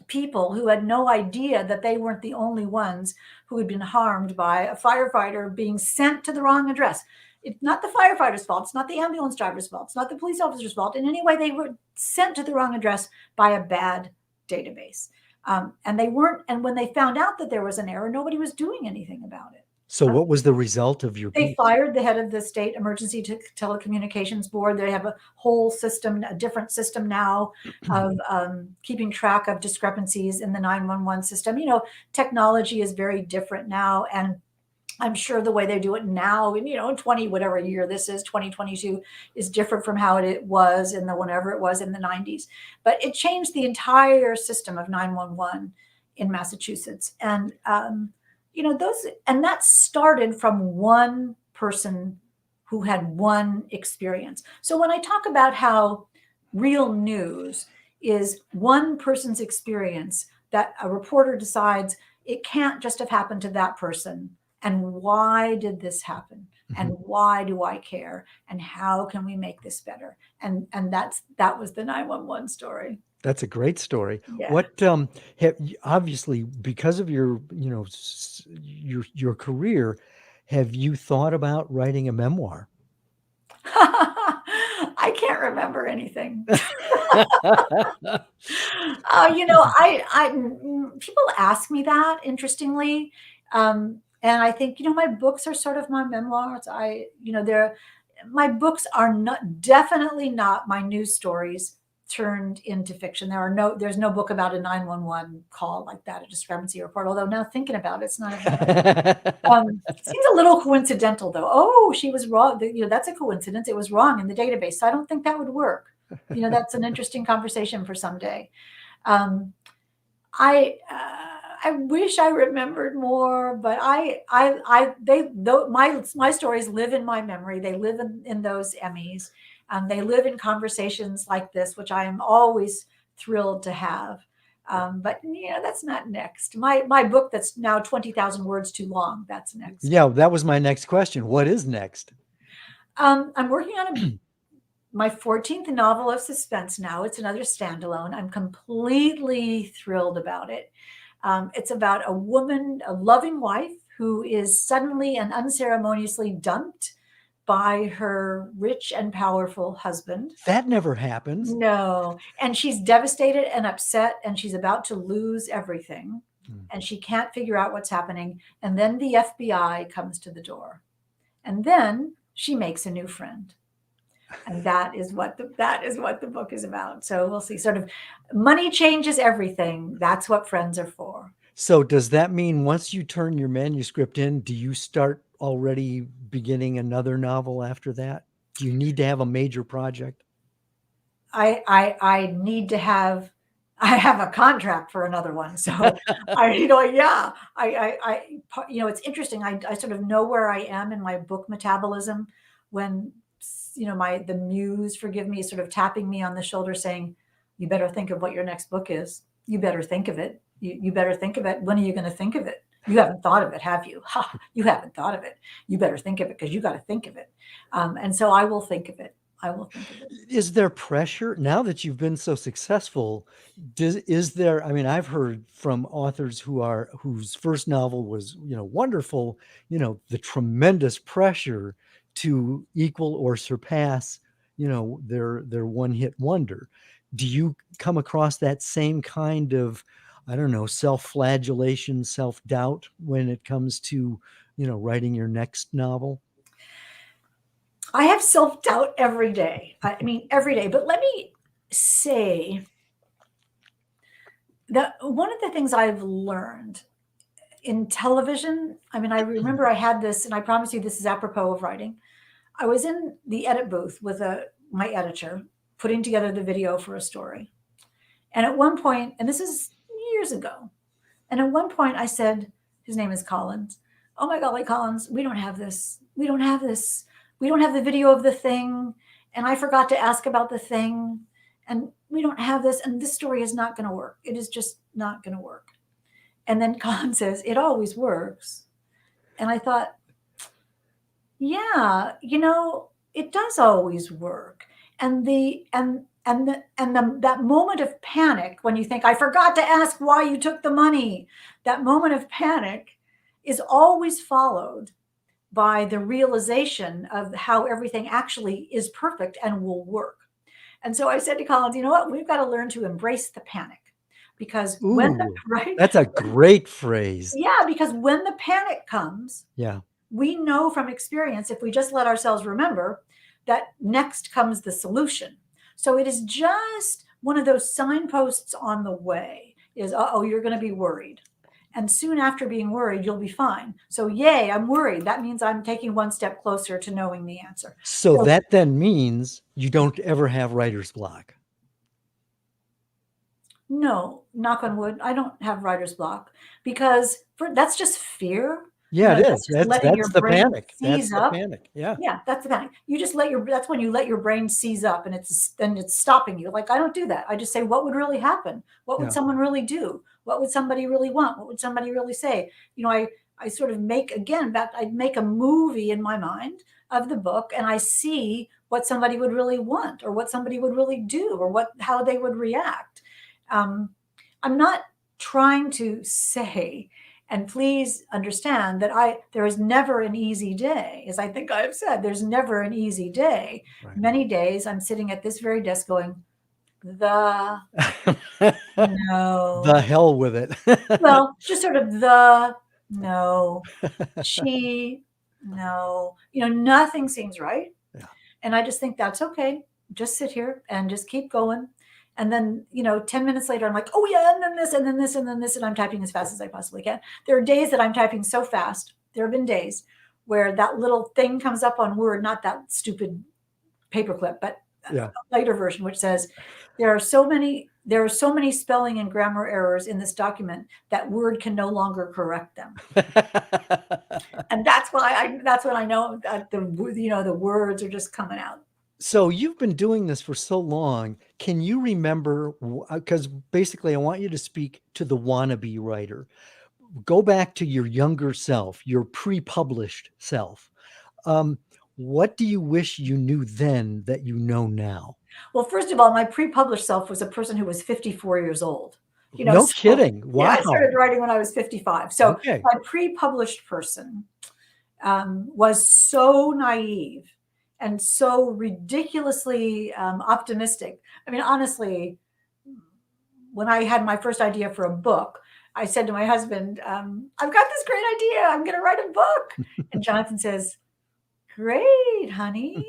people who had no idea that they weren't the only ones who had been harmed by a firefighter being sent to the wrong address. It's not the firefighter's fault. It's not the ambulance driver's fault. It's not the police officer's fault. In any way, they were sent to the wrong address by a bad database. And they weren't. And when they found out that there was an error, nobody was doing anything about it. So what was the result of your They piece? fired the head of the state emergency telecommunications board. They have a whole system, a different system now of keeping track of discrepancies in the 911 system. Technology is very different now. And I'm sure the way they do it now, in 20, whatever year this is, 2022, is different from how it was whenever it was in the 90s. But it changed the entire system of 911 in Massachusetts. And, and that started from one person who had one experience. So when I talk about how real news is one person's experience that a reporter decides it can't just have happened to that person. And why did this happen? And why do I care? And how can we make this better? And that was the 911 story. That's a great story. Yeah. What obviously because of your career, have you thought about writing a memoir? I can't remember anything. People ask me that, interestingly. And I think, my books are sort of my memoirs. My books are definitely not my news stories turned into fiction. There's no book about a 911 call like that, a discrepancy report. Although now thinking about it, it's not. It seems a little coincidental, though. Oh, she was wrong. That's a coincidence. It was wrong in the database. So I don't think that would work. That's an interesting conversation for someday. I wish I remembered more, but my stories live in my memory. They live in those EMMYs. They live in conversations like this, which I am always thrilled to have. But that's not next. My book that's now 20,000 words too long, that's next. Yeah, that was my next question. What is next? I'm working on my 14th novel of suspense now. It's another standalone. I'm completely thrilled about it. It's about a woman, a loving wife, who is suddenly and unceremoniously dumped by her rich and powerful husband. That never happens. No. And she's devastated and upset, and she's about to lose everything. And she can't figure out what's happening. And then the FBI comes to the door. And then she makes a new friend. And that is what the book is about. So we'll see. Sort of money changes everything. That's what friends are for. So does that mean once you turn your manuscript in, do you start already beginning another novel after that? Do you need to have a major project? I need to have. I have a contract for another one, so it's interesting. I sort of know where I am in my book metabolism when the muse, forgive me, is sort of tapping me on the shoulder saying, you better think of what your next book is. You better think of it. You better think of it. When are you going to think of it? You haven't thought of it, have you? Ha, you haven't thought of it. You better think of it because you got to think of it. And so I will think of it. I will think of it. Is there pressure now that you've been so successful? Is there, I mean, I've heard from authors whose first novel was, wonderful, the tremendous pressure to equal or surpass, their one-hit wonder. Do you come across that same kind of, I don't know, self-flagellation, self-doubt when it comes to, writing your next novel? I have self-doubt every day. I mean, every day. But let me say that one of the things I've learned in television, I mean, I remember I had this, and I promise you this is apropos of writing. I was in the edit booth with my editor putting together the video for a story. And at one point, and this is years ago, and at one point I said, his name is Collins. Oh my golly, Collins, we don't have this. We don't have this. We don't have the video of the thing. And I forgot to ask about the thing. And we don't have this. And this story is not going to work. It is just not going to work. And then Collins says, it always works. And I thought, yeah, it does always work. And that moment of panic when you think, I forgot to ask why you took the money, that moment of panic is always followed by the realization of how everything actually is perfect and will work. And so I said to Collins, you know what? We've got to learn to embrace the panic, because Ooh, right? That's a great phrase. Yeah, because when the panic comes, Yeah. we know from experience, if we just let ourselves remember, that next comes the solution. So it is just one of those signposts on the way is, uh-oh, you're going to be worried. And soon after being worried, you'll be fine. So yay, I'm worried. That means I'm taking one step closer to knowing the answer. So that then means you don't ever have writer's block. No, knock on wood, I don't have writer's block, because that's just fear. Yeah, it is. That's just letting your That's the brain panic. That's seize the up. panic. Yeah. Yeah, that's the panic. You just that's when you let your brain seize up, and it's stopping you. Like, I don't do that. I just say, what would really happen? What would Yeah. someone really do? What would somebody really want? What would somebody really say? I sort of I'd make a movie in my mind of the book, and I see what somebody would really want, or what somebody would really do, or how they would react. I'm not trying to say, and please understand that there is never an easy day. As I think I've said, there's never an easy day. Right. Many days I'm sitting at this very desk going, no. The hell with it. Well, just sort of no, no. Nothing seems right. Yeah. And I just think that's okay. Just sit here and just keep going. And then, 10 minutes later, I'm like, oh yeah, and then this, and then this, and then this, and I'm typing as fast as I possibly can. There are days that I'm typing so fast. There have been days where that little thing comes up on Word, not that stupid paperclip, but a later version, which says, there are so many spelling and grammar errors in this document that Word can no longer correct them. And that's when I know that the words are just coming out. So you've been doing this for so long. Can you remember, because basically I want you to speak to the wannabe writer. Go back to your younger self, your pre-published self. What do you wish you knew then that you know now? Well, first of all, my pre-published self was a person who was 54 years old. No kidding. Wow. Yeah, I started writing when I was 55. So my pre-published person was so naive and so ridiculously optimistic. I mean, honestly, when I had my first idea for a book, I said to my husband, I've got this great idea. I'm going to write a book. And Jonathan says, great, honey.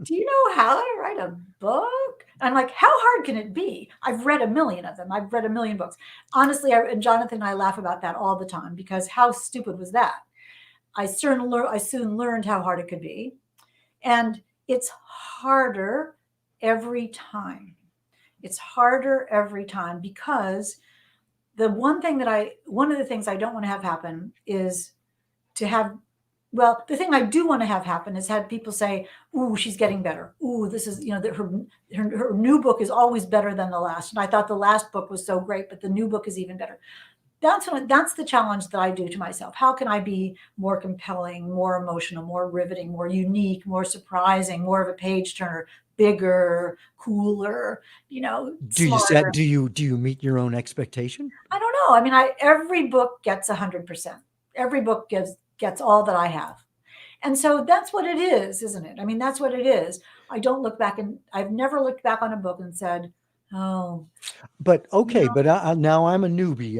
Do you know how to write a book? And I'm like, how hard can it be? I've read a million of them. I've read a million books. Honestly, and Jonathan and I laugh about that all the time, because how stupid was that? I soon learned how hard it could be. And it's harder every time. It's harder every time, because one of the things I don't want to have happen is to have, the thing I do want to have happen is have people say, ooh, she's getting better. Ooh, this is, her new book is always better than the last. And I thought the last book was so great, but the new book is even better. that's the challenge that I do to myself. How can I be more compelling, more emotional, more riveting, more unique, more surprising, more of a page turner, bigger, cooler, Do you set, smarter? do you meet your own expectation? I don't know. I mean, every book gets 100%. Every book gets all that I have. And so that's what it is, isn't it? I mean, that's what it is. I've never looked back on a book and said, oh, But okay, but now I'm a newbie.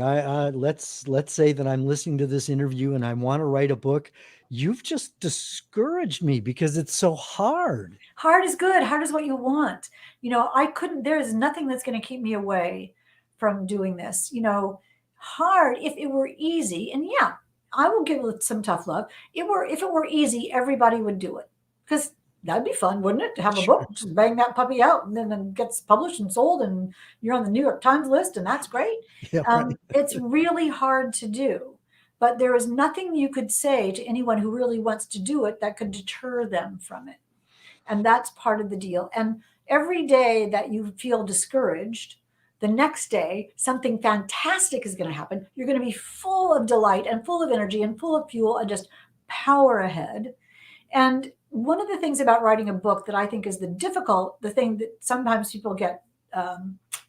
Let's say that I'm listening to this interview and I want to write a book. You've just discouraged me because it's so hard. hard is good. Hard is what you want. There is nothing that's going to keep me away from doing this. Hard, if it were easy, and yeah, I will give it some tough love. If it were easy, everybody would do it, because that'd be fun, wouldn't it? To have a book, just bang that puppy out, and then it gets published and sold, and you're on the New York Times list, and that's great. Yeah, right. It's really hard to do, but there is nothing you could say to anyone who really wants to do it that could deter them from it. And that's part of the deal. And every day that you feel discouraged, the next day, something fantastic is going to happen. You're going to be full of delight and full of energy and full of fuel and just power ahead. And one of the things about writing a book that I think is the thing that sometimes people get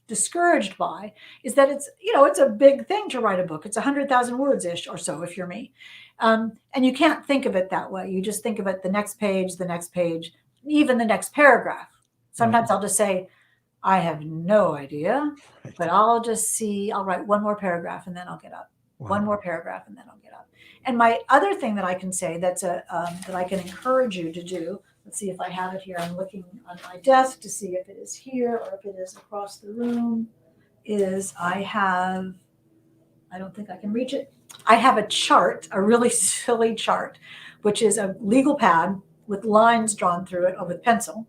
discouraged by, is that it's a big thing to write a book. It's 100,000 words ish or so, if you're me. And you can't think of it that way. You just think of it the next page, even the next paragraph. Sometimes I'll just say, I have no idea, but I'll write one more paragraph and then I'll get up. Wow. One more paragraph and then I'll get up. And my other thing that I can say that I can encourage you to do, let's see if I have it here. I'm looking on my desk to see if it is here or if it is across the room, I don't think I can reach it. I have a chart, a really silly chart, which is a legal pad with lines drawn through it with pencil,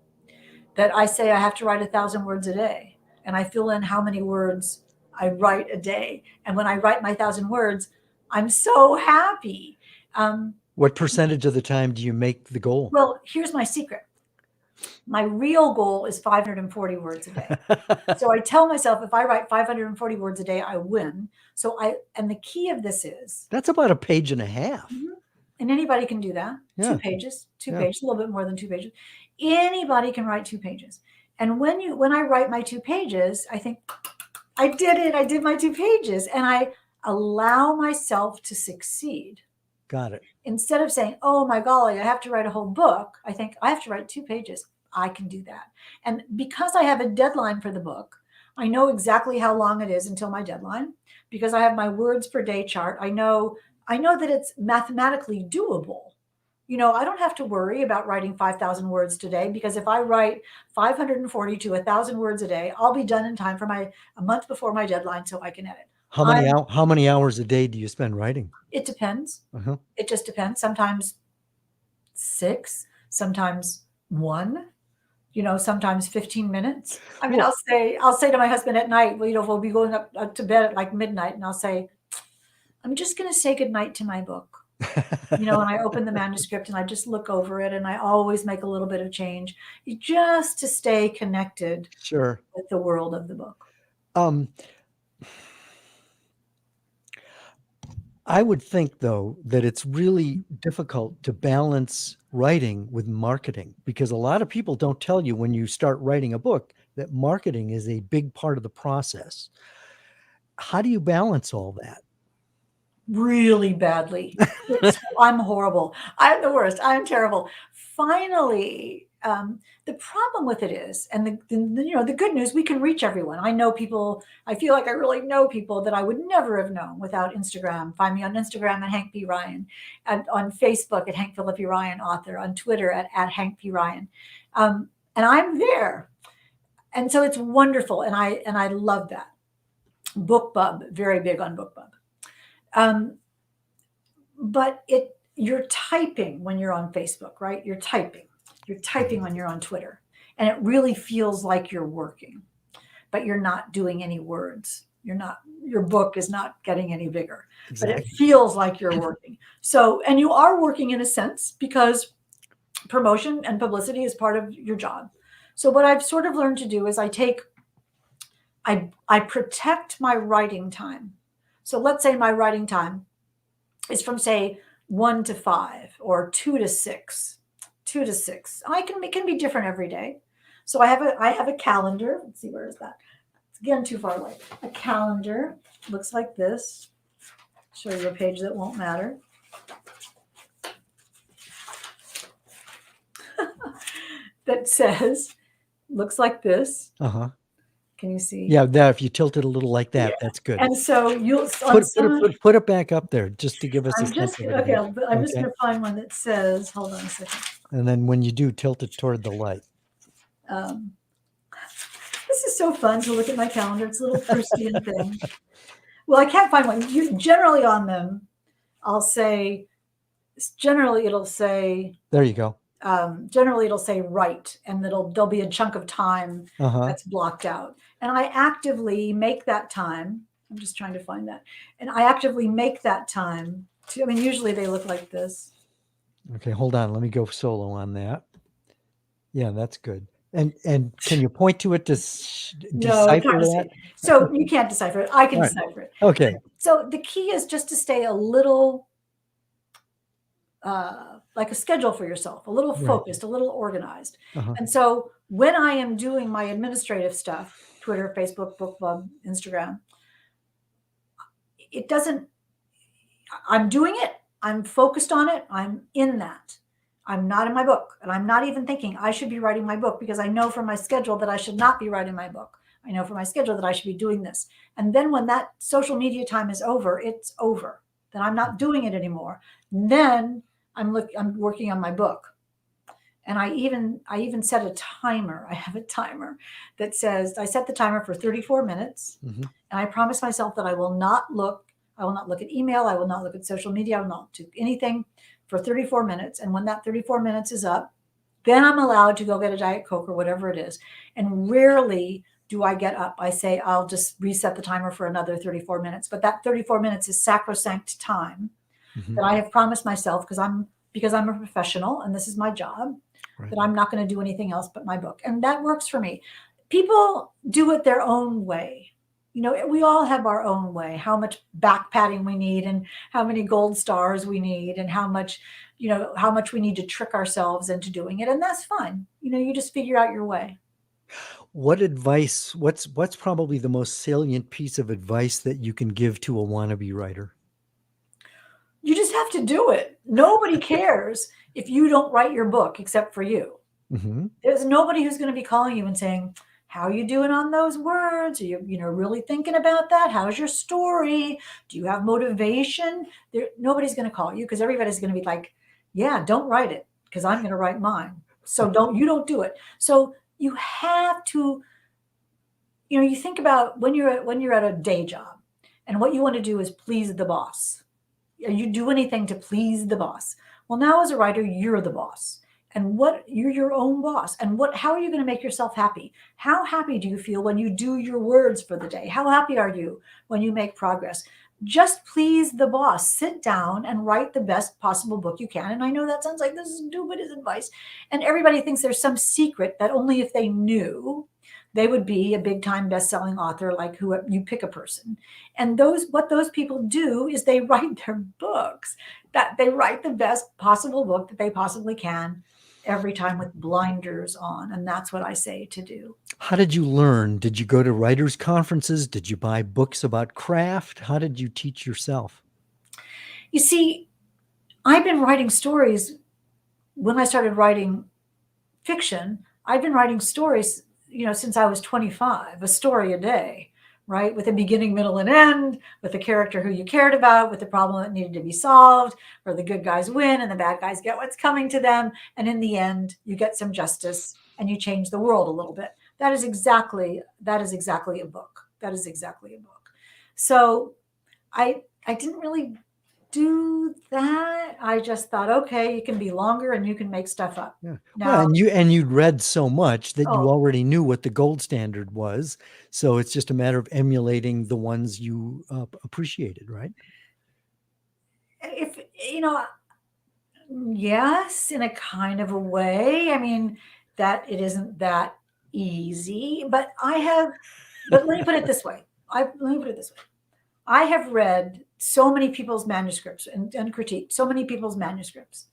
that I say I have to write 1,000 words a day. And I fill in how many words I write a day. And when I write my 1,000 words, I'm so happy. What percentage of the time do you make the goal? Well, here's my secret. My real goal is 540 words a day. So I tell myself, if I write 540 words a day, I win. And the key of this is, that's about a page and a half. Mm-hmm. And anybody can do that. Yeah. 2 pages, a little bit more than 2 pages. Anybody can write 2 pages. And when I write my 2 pages, I think, I did it. I did my 2 pages. And I allow myself to succeed. Got it. Instead of saying, oh my golly, I have to write a whole book, I think I have to write 2 pages. I can do that. And because I have a deadline for the book, I know exactly how long it is until my deadline, because I have my words per day chart. I know that it's mathematically doable. I don't have to worry about writing 5,000 words today, because if I write 540 to 1,000 words a day, I'll be done in time for a month before my deadline, so I can edit. How many hours a day do you spend writing? It depends. It just depends. Sometimes 6, sometimes 1. Sometimes 15 minutes. I mean, I'll say to my husband at night, we'll be going up to bed at like midnight, and I'll say, I'm just going to say goodnight to my book. And I open the manuscript and I just look over it, and I always make a little bit of change just to stay connected with the world of the book. I would think, though, that it's really difficult to balance writing with marketing, because a lot of people don't tell you when you start writing a book that marketing is a big part of the process. How do you balance all that? Really badly. I'm horrible. I'm the worst. I'm terrible. Finally, the problem with it is, and the good news, we can reach everyone. I know people. I feel like I really know people that I would never have known without Instagram. Find me on Instagram at Hank P. Ryan, and on Facebook at Hank Phillippi Ryan author, on Twitter at Hank P. Ryan, and I'm there, and so it's wonderful, and I love that. BookBub, very big on BookBub. But you're typing when you're on Facebook, right? You're typing when you're on Twitter, and it really feels like you're working, but you're not doing any words. Your book is not getting any bigger, Exactly. But it feels like you're working. So, and you are working in a sense, because promotion and publicity is part of your job. So what I've sort of learned to do is I protect my writing time. So let's say my writing time is from, say, 1 to 5 or 2 to 6. 2 to 6. It can be different every day. So I have a calendar. Let's see, where is that? It's again too far away. A calendar looks like this. Show you a page that won't matter. That says, looks like this. Uh-huh. Can you see? Yeah, that if you tilt it a little like that, that's good. And so you'll Put it back up there just to give us a I'm sense just of it. okay. again. I'm just Okay. going to find one that says. Hold on a second. And then when you do, tilt it toward the light. This is so fun to look at my calendar. It's a little Proustian thing. Well, I can't find one. Generally on them, I'll say. Generally, it'll say. There you go. Generally, it'll say write, and there'll be a chunk of time that's blocked out, and I actively make that time. I'm just trying to find that, and I actively make that time. Usually they look like this. Okay, hold on. Let me go solo on that. Yeah, that's good. And can you point to it to No, it's decipher hard to that? see. So you can't decipher it. I can Right. decipher it. Okay. So the key is just to stay a little, like a schedule for yourself, a little Right. focused, a little organized. Uh-huh. And so when I am doing my administrative stuff, Twitter, Facebook, Book Club, Instagram, I'm doing it. I'm focused on it. I'm in that. I'm not in my book. And I'm not even thinking I should be writing my book, because I know from my schedule that I should not be writing my book. I know from my schedule that I should be doing this. And then when that social media time is over, it's over. Then I'm not doing it anymore. And then I'm working on my book. And I even set a timer. I have a timer that says, I set the timer for 34 minutes. Mm-hmm. And I promise myself that I will not look at email. I will not look at social media. I will not do anything for 34 minutes. And when that 34 minutes is up, then I'm allowed to go get a Diet Coke or whatever it is. And rarely do I get up. I say, I'll just reset the timer for another 34 minutes. But that 34 minutes is sacrosanct time that I have promised myself, because I'm a professional and this is my job, right, that I'm not going to do anything else but my book. And that works for me. People do it their own way. We all have our own way, how much back patting we need and how many gold stars we need and how much we need to trick ourselves into doing it. And that's fine. You just figure out your way. What advice, what's probably the most salient piece of advice that you can give to a wannabe writer? You just have to do it. Nobody cares if you don't write your book except for you. Mm-hmm. There's nobody who's going to be calling you and saying, how are you doing on those words? Are you really thinking about that? How's your story? Do you have motivation? Nobody's going to call you, because everybody's going to be like, yeah, don't write it, because I'm going to write mine. So don't do it. So you have to, you think about when you're at a day job and what you want to do is please the boss. You do anything to please the boss. Well, now as a writer, you're the boss. And you're your own boss. And how are you going to make yourself happy? How happy do you feel when you do your words for the day? How happy are you when you make progress? Just please the boss. Sit down and write the best possible book you can. And I know that sounds like this is stupid advice. And everybody thinks there's some secret that only if they knew, they would be a big time best-selling author, like who you pick a person. And what those people do is they write their books, that they write the best possible book that they possibly can every time with blinders on. And that's what I say to do. How did you learn? Did you go to writers' conferences? Did you buy books about craft? How did you teach yourself? You see, I've been writing stories. When I started writing fiction, I've been writing stories, since I was 25, a story a day, right? With a beginning, middle, and end, with a character who you cared about, with the problem that needed to be solved, where the good guys win and the bad guys get what's coming to them. And in the end, you get some justice and you change the world a little bit. That is exactly a book. That is exactly a book. So I didn't really do that. I just thought, okay, you can be longer and you can make stuff up. Yeah. Well, and you'd read so much that you already knew what the gold standard was. So it's just a matter of emulating the ones you appreciated, right? If yes, in a kind of a way. I mean, that it isn't that easy, but let me put it this way. I have read so many people's manuscripts and critiqued so many people's manuscripts.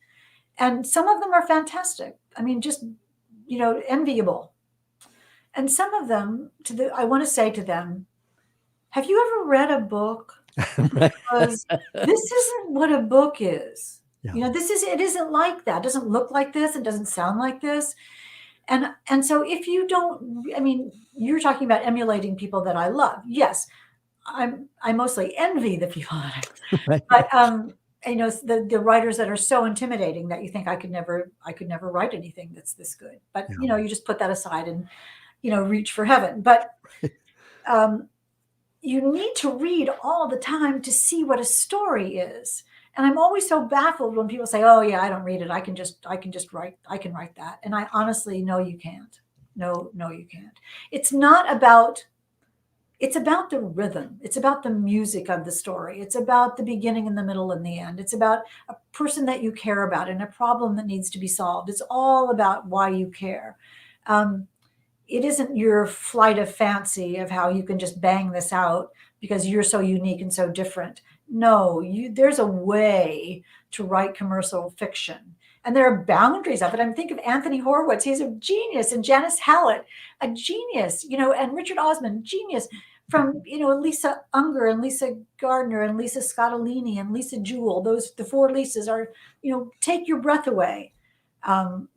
And some of them are fantastic. I mean, just, enviable. And some of them, I want to say to them, have you ever read a book? Right. Because this isn't what a book is. Yeah. It isn't like that. It doesn't look like this. It doesn't sound like this. And so if you don't, I mean, you're talking about emulating people that I love. Yes, I mostly envy the people that Right. but the writers that are so intimidating that you think I could never write anything that's this good. But Yeah. you just put that aside and reach for heaven. But um, you need to read all the time to see what a story is. And I'm always so baffled when people say, "Oh yeah, I don't read it. I can just write. I can write that." And I honestly, no, you can't. No, you can't. It's not about. It's about the rhythm. It's about the music of the story. It's about the beginning and the middle and the end. It's about a person that you care about and a problem that needs to be solved. It's all about why you care. Um, it isn't your flight of fancy of how you can just bang this out because you're so unique and so different. No, there's a way to write commercial fiction. And there are boundaries of it. I mean, think of Anthony Horowitz. He's a genius. And Janice Hallett, a genius, and Richard Osman, genius. From, Lisa Unger and Lisa Gardner and Lisa Scottolini and Lisa Jewell. The four Lisas are, take your breath away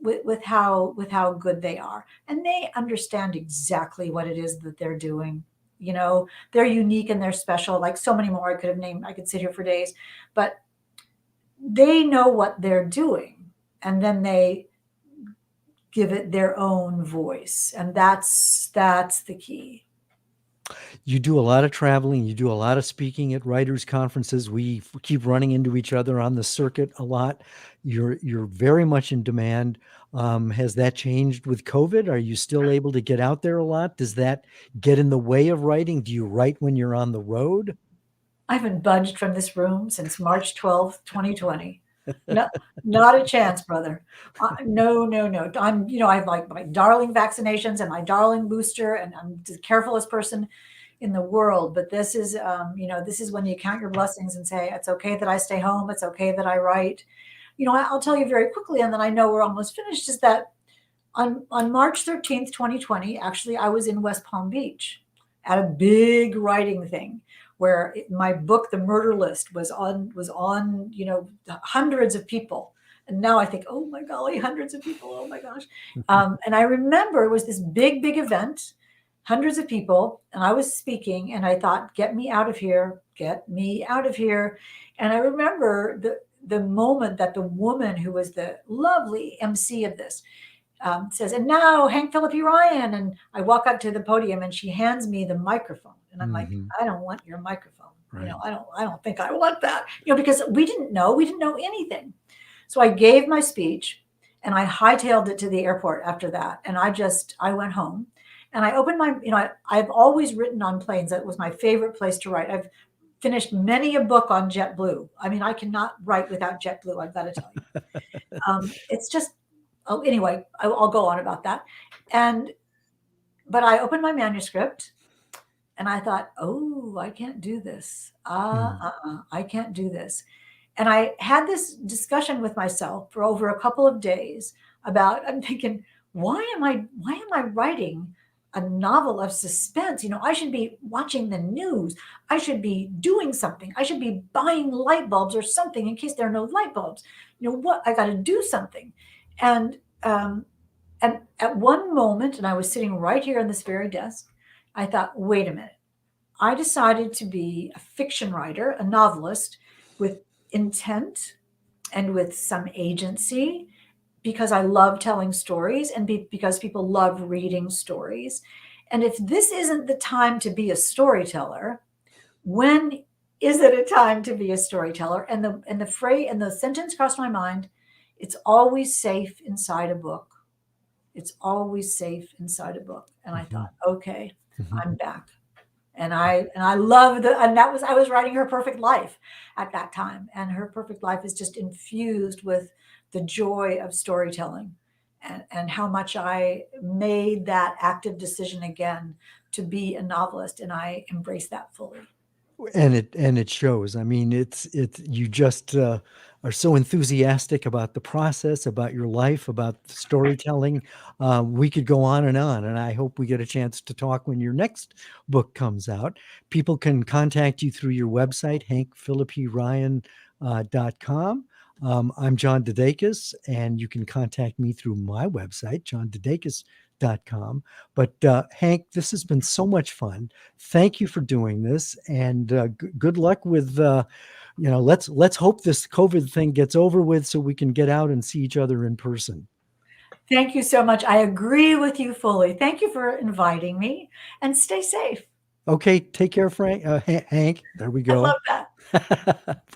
with how good they are. And they understand exactly what it is that they're doing. They're unique and they're special, like so many more I could have named. I could sit here for days, but they know what they're doing, and then they give it their own voice, and that's the key. You do a lot of traveling. You do a lot of speaking at writers' conferences. We keep running into each other on the circuit a lot. You're very much in demand. Has that changed with COVID? Are you still able to get out there a lot? Does that get in the way of writing? Do you write when you're on the road? I haven't budged from this room since March 12th, 2020. No, not a chance, brother. No, no, no. I have like my darling vaccinations and my darling booster, and I'm the carefulest person in the world. But this is, this is when you count your blessings and say, it's okay that I stay home. It's okay that I write. I'll tell you very quickly, and then I know we're almost finished, is that on March 13th, 2020, actually, I was in West Palm Beach at a big writing thing where my book, The Murder List, was on, hundreds of people. And now I think, oh my golly, hundreds of people. Oh my gosh. And I remember it was this big, big event, hundreds of people. And I was speaking and I thought, get me out of here, get me out of here. And I remember the moment that the woman who was the lovely MC of this says, and now Hank Phillippi Ryan. And I walk up to the podium and she hands me the microphone. And I'm like, I don't want your microphone. Right. I don't think I want that, because we didn't know anything. So I gave my speech and I hightailed it to the airport after that. And I went home and I opened my, I've always written on planes. That was my favorite place to write. I've finished many a book on JetBlue. I mean, I cannot write without JetBlue. I've got to tell you. It's just, anyway, I'll go on about that. But I opened my manuscript and I thought, oh, I can't do this. I can't do this. And I had this discussion with myself for over a couple of days I'm thinking, why am I writing a novel of suspense? I should be watching the news. I should be doing something. I should be buying light bulbs or something in case there are no light bulbs. What? I got to do something. And at one moment, and I was sitting right here on this very desk, I thought, wait a minute. I decided to be a fiction writer, a novelist with intent and with some agency because I love telling stories and because people love reading stories. And if this isn't the time to be a storyteller, when is it a time to be a storyteller? And the sentence crossed my mind, it's always safe inside a book. It's always safe inside a book. And I thought, okay, I'm back. And I love I was writing Her Perfect Life at that time. And Her Perfect Life is just infused with the joy of storytelling and how much I made that active decision again to be a novelist. And I embrace that fully. And it shows. I mean, it's you just are so enthusiastic about the process, about your life, about the storytelling. We could go on, and I hope we get a chance to talk when your next book comes out. People can contact you through your website, hankphillippiryan.com. I'm John DeDakis, and you can contact me through my website, johndedakis.com. But Hank, this has been so much fun. Thank you for doing this, and good luck with. Let's hope this COVID thing gets over with so we can get out and see each other in person. Thank you so much. I agree with you fully. Thank you for inviting me, and stay safe. Okay, take care, Hank. There we I go. love that.